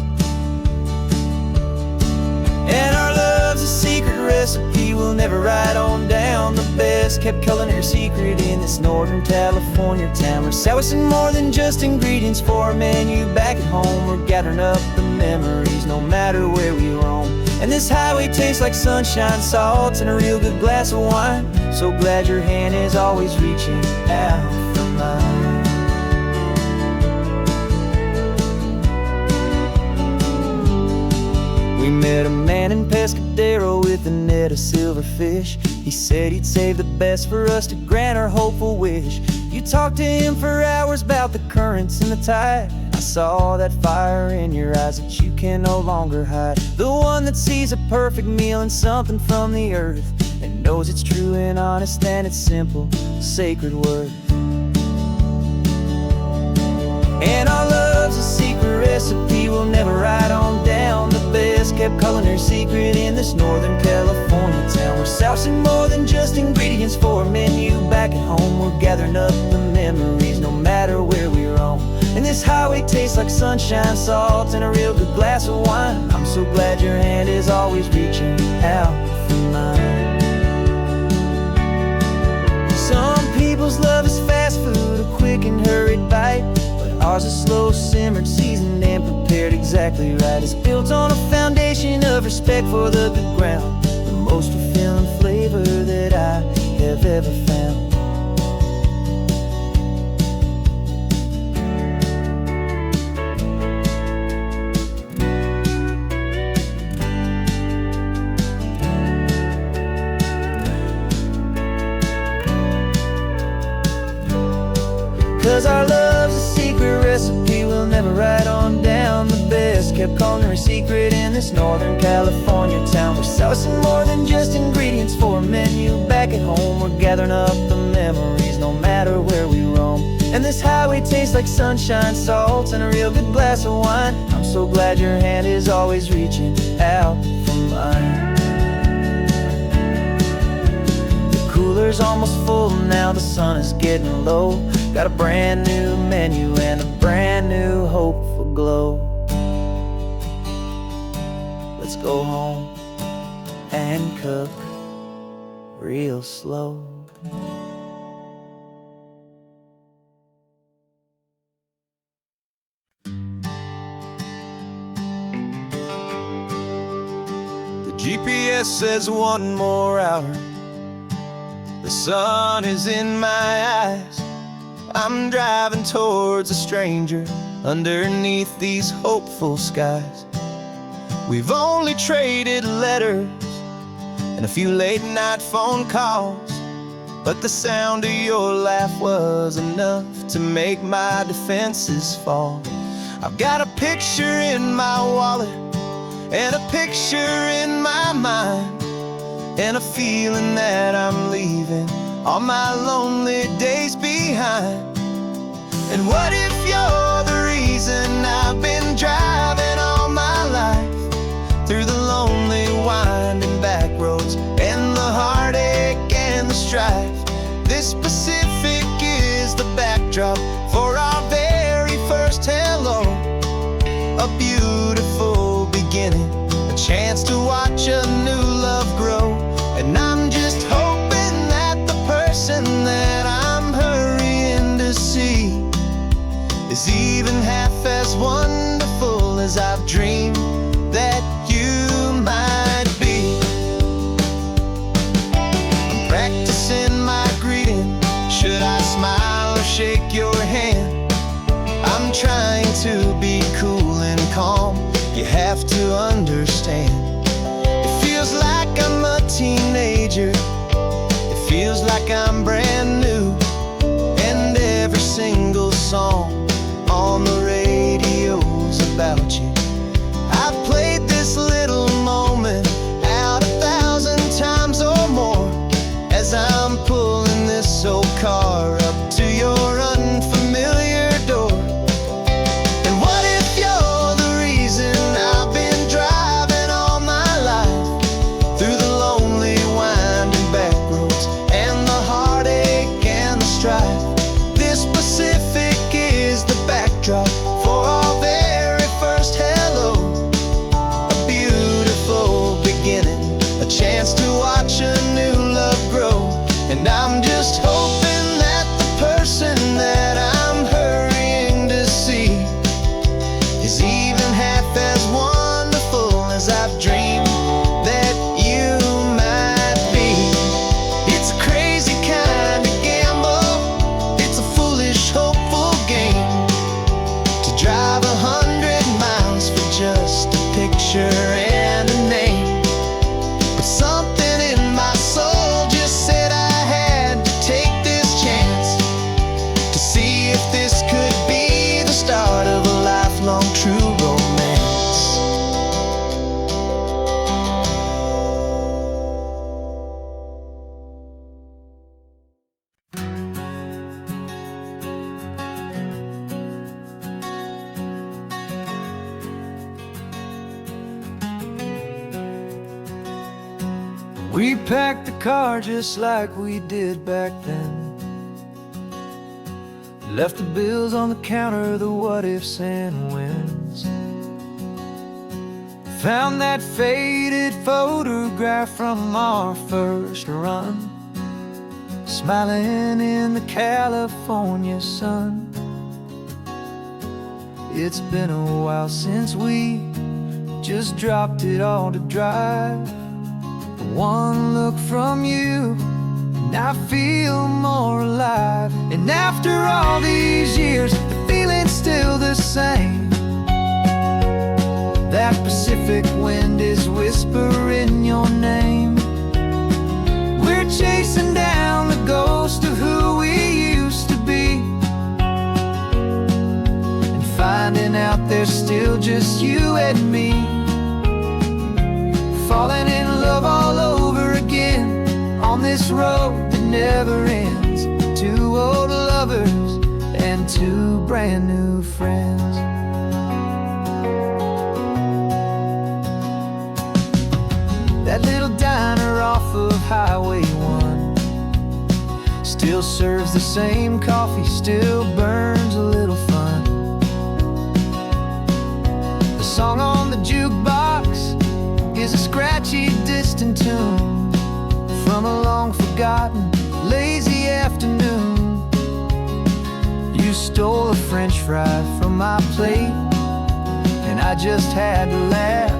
And our love's a secret recipe we'll never write on down. The best kept culinary secret in this Northern California town. We're selling more than just ingredients for a menu back at home. We're gathering up the memories no matter where we roam. And this highway tastes like sunshine, salt, and a real good glass of wine. So glad your hand is always reaching out for mine. We met a man in Pescadero with a net of silverfish. He said he'd save the best for us to grant our hopeful wish. You talked to him for hours about the currents and the tide. I saw that fire in your eyes that you can no longer hide. The one that sees a perfect meal in something from the earth and knows it's true and honest and it's simple, sacred worth. And our love's a secret recipe we'll never write on down. The best kept culinary secret in this Northern California town. We're sourcing more than just ingredients for a menu back at home. We're gathering up the memories this highway tastes like sunshine, salt, and a real good glass of wine. I'm so glad your hand is always reaching out for mine. Some people's love is fast food, a quick and hurried bite, but ours is slow, simmered, seasoned, and prepared exactly right. It's built on a foundation of respect for the good ground, the most fulfilling flavor that I have ever found. 'Cause our love's a secret recipe we'll never write on down. The best kept culinary secret in this Northern California town. We're sourcing more than just ingredients for a menu. Back at home we're gathering up the memories no matter where we roam. And this highway tastes like sunshine, salt, and a real good glass of wine. I'm so glad your hand is always reaching out for mine. The cooler's almost full now, the sun is getting low. Got a brand new menu and a brand new hopeful glow. Let's go home and cook real slow. The GPS says 1 more hour. The sun is in my eyes. I'm driving towards a stranger underneath these hopeful skies. We've only traded letters and a few late night phone calls, but the sound of your laugh was enough to make my defenses fall. I've got a picture in my wallet and a picture in my mind, and a feeling that I'm leaving all my lonely days behind. And what if you're the reason I've been driving all my life, through the lonely winding back roads and the heartache and the strife? This Pacific is the backdrop for our very first hello. A beautiful beginning, a chance to watch a new love grow. And I'm just hoping that the person that I'm hurrying to see is even half as wonderful as I've dreamed that you might be. I'm practicing my greeting. Should I smile or shake your hand? I'm trying to be cool and calm. You have to understand. It feels like I'm a teenager. It feels like I'm brand new. And every single song on the radio's about you. I've played this little moment out 1,000 times or more as I'm pulling this old car up to your unfamiliar door. And what if you're the reason I've been driving all my life, through the lonely winding back roads and the heartache and the strife? This Pacific is the backdrop for our very first hello. A beautiful beginning, a chance to watch a new love grow. And I'm just hoping that the person that I'm hurrying to see is even half as wonderful as I've dreamed that you might be. It's a crazy kind of gamble. It's a foolish, hopeful game to drive 100 miles for just a picture and a name. But something in my soul just said I had to take this chance to see if this could be the start of a lifelong true romance. We packed the car just like we did back then. Left the bills on the counter, the what ifs and whens. Found that faded photograph from our first run, smiling in the California sun. It's been a while since we just dropped it all to dry. One look from you and I feel more alive. And after all these years, the feeling's still the same. That Pacific wind is whispering your name. We're chasing down the ghost of who we used to be, and finding out there's still just you and me. Falling in love all over again on this road that never ends. Two old lovers and two brand new friends. That little diner off of Highway 1 still serves the same coffee, still burns a little fun. The song on the jukebox is a scratchy, distant tune from a long-forgotten, lazy afternoon. You stole a French fry from my plate, and I just had to laugh,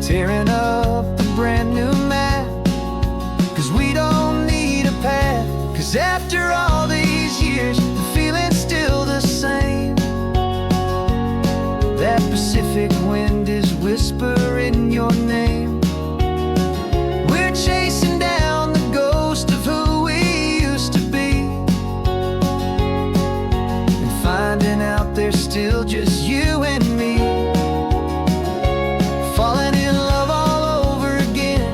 tearing up the brand new map. 'Cause we don't need a path, 'cause after all these years, the feeling's still the same. That Pacific wind is whispering your name. We're chasing down the ghost of who we used to be, and finding out there's still just you and me. Falling in love all over again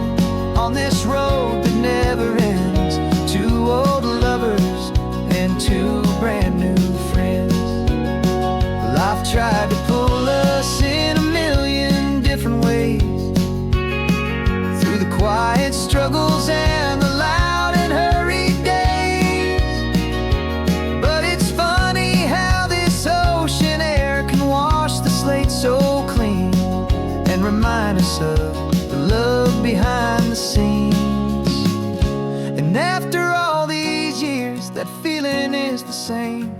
on this road that never ends. Two old lovers and two brand new friends. Life tried to pull us in a million different ways, through the quiet struggles and the loud and hurried days. But it's funny how this ocean air can wash the slate so clean, and remind us of the love behind the scenes. And after all these years, that feeling is the same.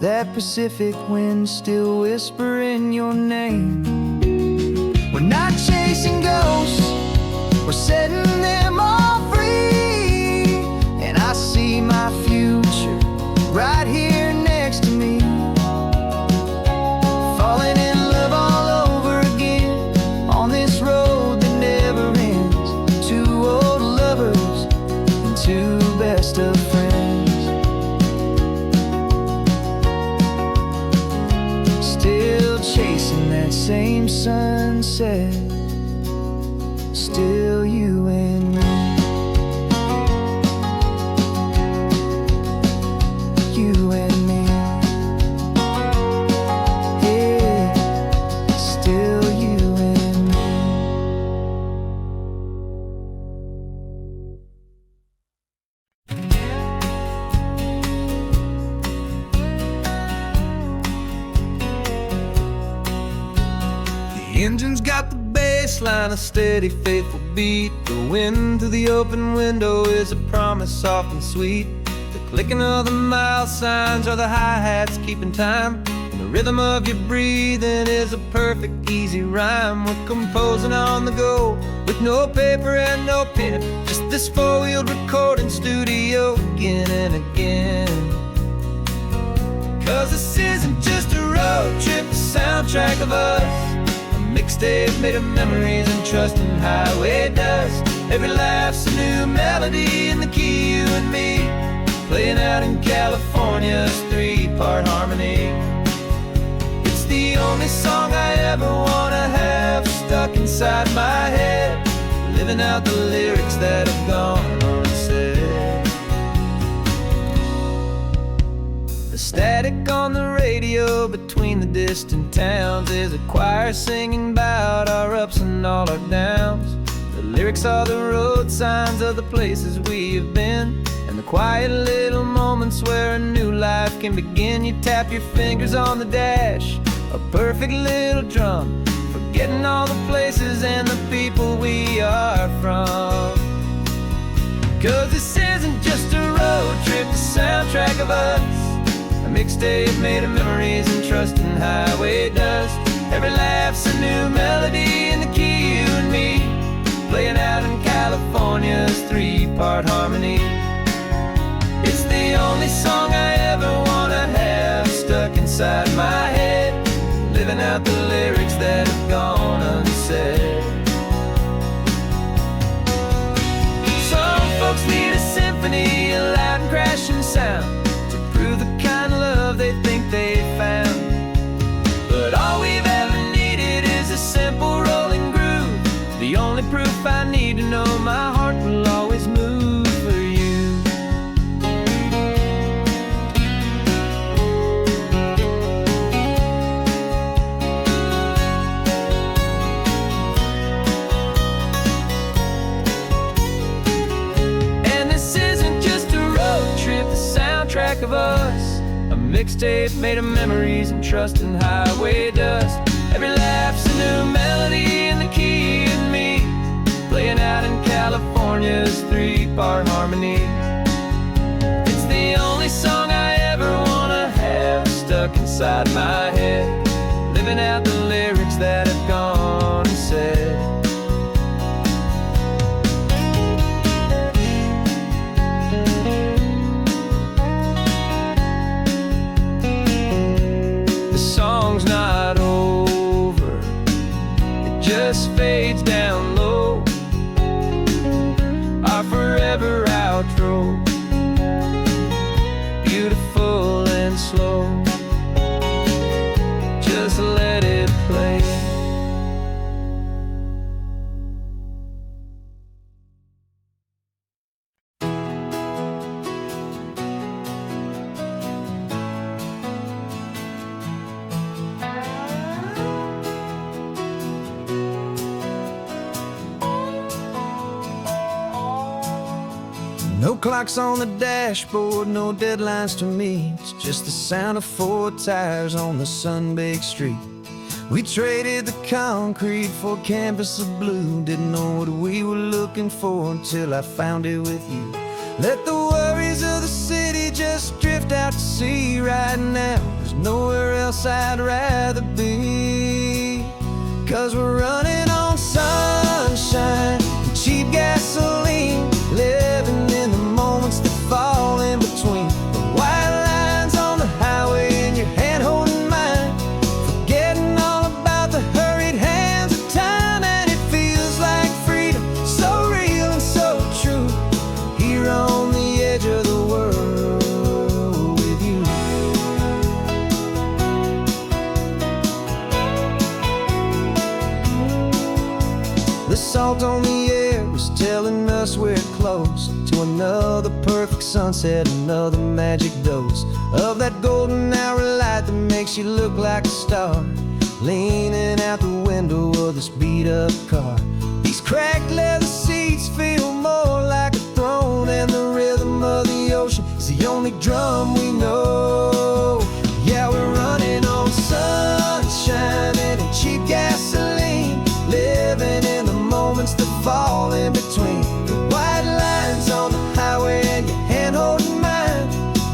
That Pacific wind still whispering your name. We're not chasing ghosts, we're setting them all free. And I see my future right here next to me. Falling in love all over again on this road that never ends. Two old lovers and two best of friends. Still chasing that same sunset, still you and me. You and me. Yeah, still you and me. The engine's got the bass line, a steady, faithful beat. The wind through the open window is a promise soft and sweet. The clicking of the mile signs are the hi-hats keeping time, and the rhythm of your breathing is a perfect, easy rhyme. We're composing on the go with no paper and no pen, just this four-wheeled recording studio again and again. 'Cause this isn't just a road trip, the soundtrack of us, a mixtape made of memories and trust in highway dust. Every laugh's a new melody in the key, you and me, playing out in California's three-part harmony. It's the only song I ever wanna have stuck inside my head, living out the lyrics that have gone unsaid. The static on the radio between the distant towns is a choir singing about our ups and all our downs. The lyrics are the road signs of the places we have been, and the quiet little moments where a new life can begin. You tap your fingers on the dash, a perfect little drum, forgetting all the places and the people we are from. 'Cause this isn't just a road trip, the soundtrack of us, a mixtape made of memories and trust in highway dust. Every laugh's a new melody in the key, you and me, playing out in California's three-part harmony. It's the only song I ever wanna have stuck inside my head, living out the lyrics that have gone unsaid. Some folks need a symphony, a loud and crashing sound, to prove the kind of love they think they found. But all we've ever needed is a simple rolling groove, the only proof I need to know my heart will always move for you. And this isn't just a road trip, the soundtrack of us, a mixtape made of memories and trust in highway dust. Every laugh's a new melody in the key and me, playing out in California's three-part harmony. It's the only song I ever wanna have stuck inside my head, living out the lyrics that have gone unsaid. The song's not over, it just fades down low, our forever outro, beautiful and slow. Just let it play. No clocks on the dashboard, no deadlines to meet, it's just the sound of four tires on the sun-baked street. We traded the concrete for a canvas of blue, didn't know what we were looking for until I found it with you. Let the worries of the city just drift out to sea right now, there's nowhere else I'd rather be. 'Cause we're running on sunshine and cheap gasoline, living in the moments that fall in between the white lines on the highway and your hand holding mine, forgetting all about the hurried hands of time. And it feels like freedom, so real and so true, here on the edge of the world with you. The salt on the air is telling us we're close to another perfect sunset, another magic dose of that golden hour light that makes you look like a star, leaning out the window of this beat-up car. These cracked leather seats feel more like a throne, and the rhythm of the ocean is the only drum we know. Yeah, we're running on sunshine and cheap gasoline, living in the moments that fall in between the white lines on the highway and your hand holding mine,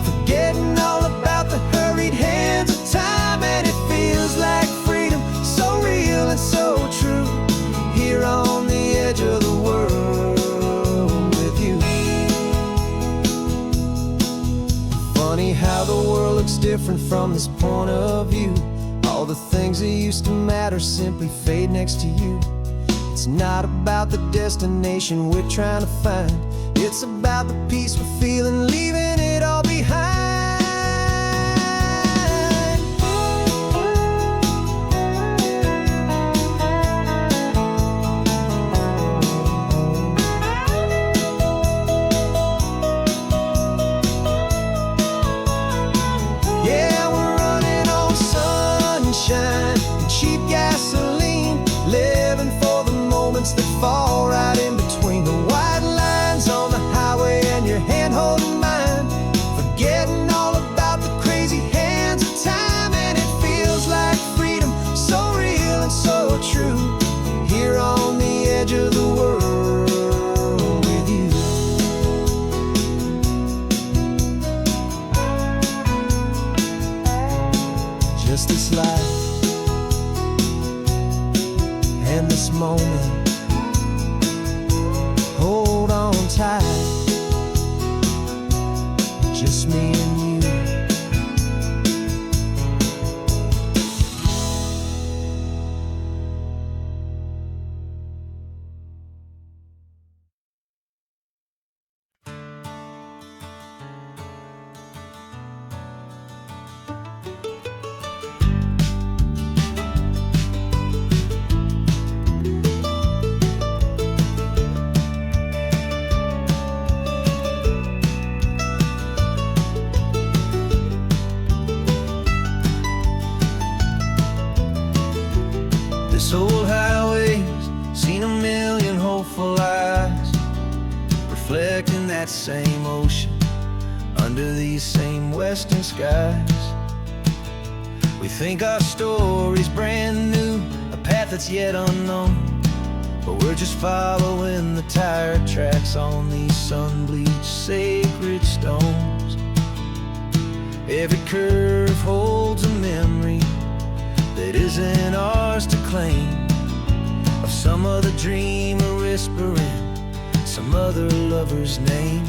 forgetting all about the hurried hands of time. And it feels like freedom, so real and so true, here on the edge of the world with you. Funny how the world looks different from this point of view, all the things that used to matter simply fade next to you. It's not about the destination we're trying to find, it's about the peace we're feeling, leaving it all behind. Yeah, we're running on sunshine and cheap gasoline, living for the moments that fall right this moment. Hold on tight, just me and you. This old highway's seen a million hopeful eyes, reflecting that same ocean under these same western skies. We think our story's brand new, a path that's yet unknown, but we're just following the tire tracks on these sun-bleached sacred stones. Every curve holds a memory that isn't ours to claim, of some other dreamer whispering some other lover's name.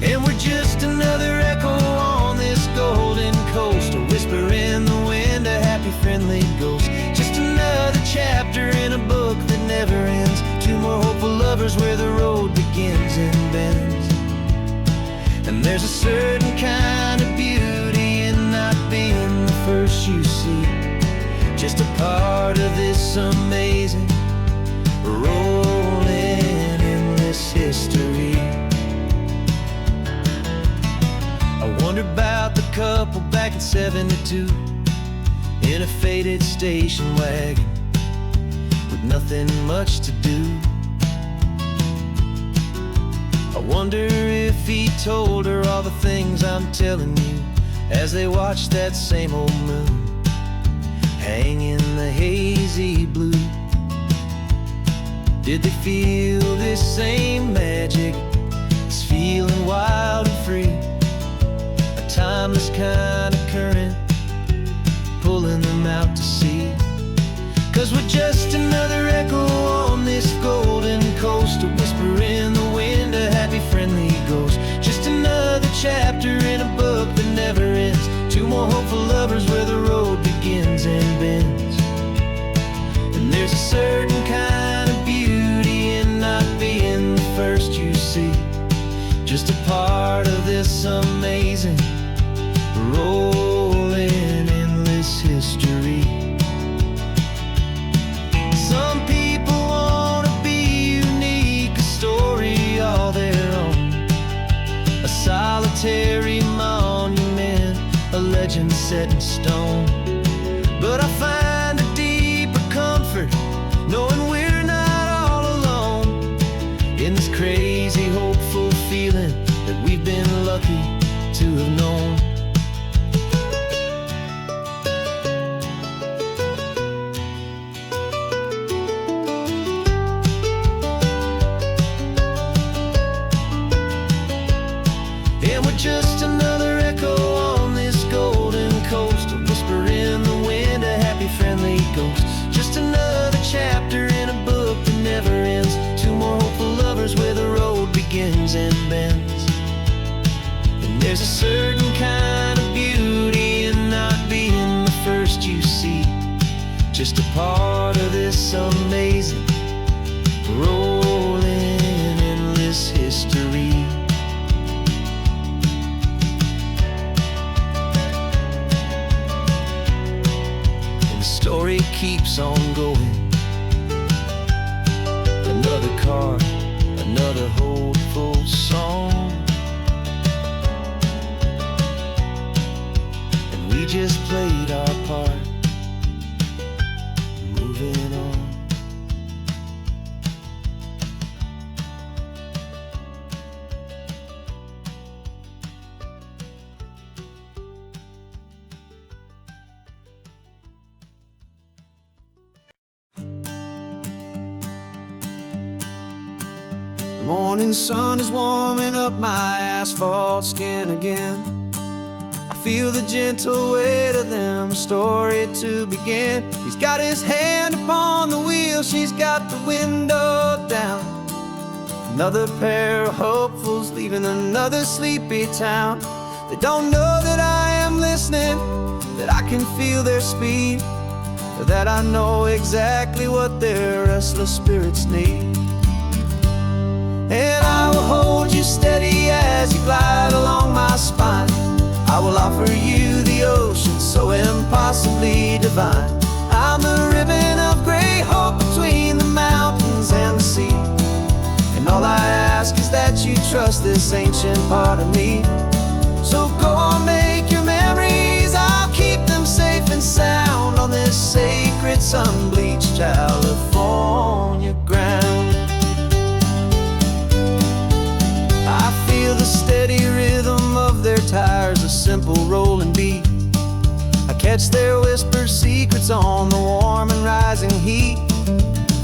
And we're just another echo on this golden coast, a whisper in the wind, a happy friendly ghost. Just another chapter in a book that never ends, two more hopeful lovers where the road begins and bends. And there's a certain kind of beauty in not being the first you see, just a part of this amazing, rolling, endless history. I wonder about the couple back in '72 in a faded station wagon with nothing much to do. I wonder if he told her all the things I'm telling you as they watched that same old moon hang in the hazy blue. Did they feel this same magic, this feeling wild and free, a timeless kind of current pulling them out to sea? 'Cause we're just another echo on this golden coast, a whisper in the wind, a happy friendly ghost. Just another chapter in a book that never ends, two more hopeful lovers where the road begins and bends. And there's a certain kind of beauty in not being the first you see, just a part of this amazing, rolling, endless history. Some people wanna be unique, a story all their own, a solitary monument, a legend set in stone. But I find a deeper comfort knowing we're not all alone in this crazy, hopeful feeling that we've been lucky to have known. And we're just another echo on this golden coast, a whisper in the wind, a happy friendly ghost. Just another chapter in a book that never ends, two more hopeful lovers where the road begins and bends. And there's a certain kind of beauty in not being the first you see, just a part of this amazing, rolling, endless history. Story keeps on going. Another car, another hopeful song, and we just played our part, moving on. The morning sun is warming up my asphalt skin again. I feel the gentle weight of them, a story to begin. He's got his hand upon the wheel feel she's got the window down. Another pair of hopefuls leaving another sleepy town. They don't know that I am listening, that I can feel their speed, or that I know exactly what their restless spirits need. And I will hold you steady as you glide along my spine. I will offer you the ocean so impossibly divine. I'm the ribbon of gray hope between the mountains and the sea. And all I ask is that you trust this ancient part of me. So go on, make your memories, I'll keep them safe and sound on this sacred sun-bleached California ground. I feel the steady rhythm of their tires, a simple rolling beat. I catch their whispered secrets on the warm and rising heat.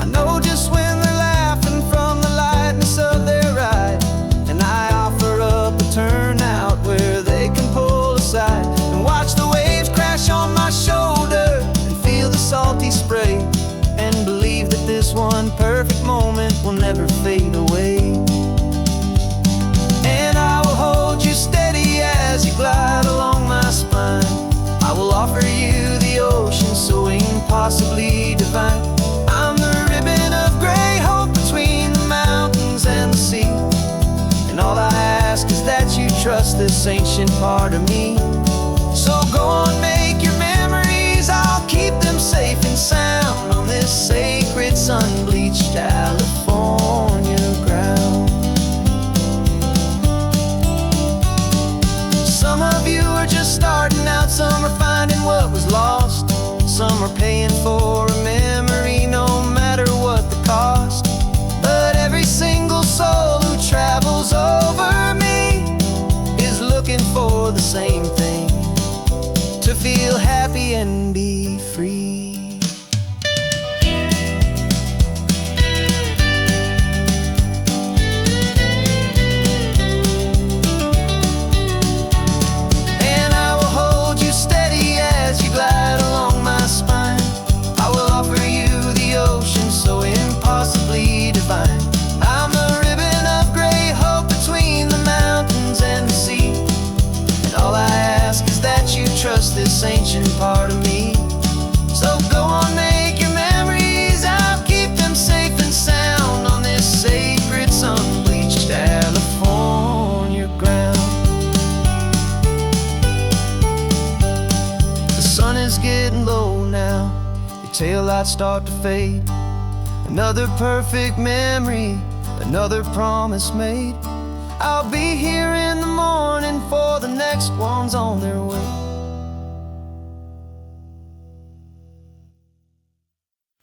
I know just when they're laughing from the lightness of their ride, and I offer up a turnout where they can pull aside and watch the waves crash on my shoulder and feel the salty spray, and believe that this one perfect moment will never fade away. And I will hold you steady as you glide along my spine. I will offer you the ocean so impossibly divine. I'm the ribbon of gray hope between the mountains and the sea. And all I ask is that you trust this ancient part of me. So go on, make your memories, I'll keep them safe and sound on this sacred sun-bleached California ground. Some of you are just starting out, some are finding what was lost, some are paying for a memory no matter what the cost. But every single soul who travels over me is looking for the same thing, to feel happy and be free. Trust this ancient part of me. So go on, make your memories, I'll keep them safe and sound on this sacred sun-bleached California ground. The sun is getting low now, your taillights start to fade. Another perfect memory, another promise made. I'll be here in the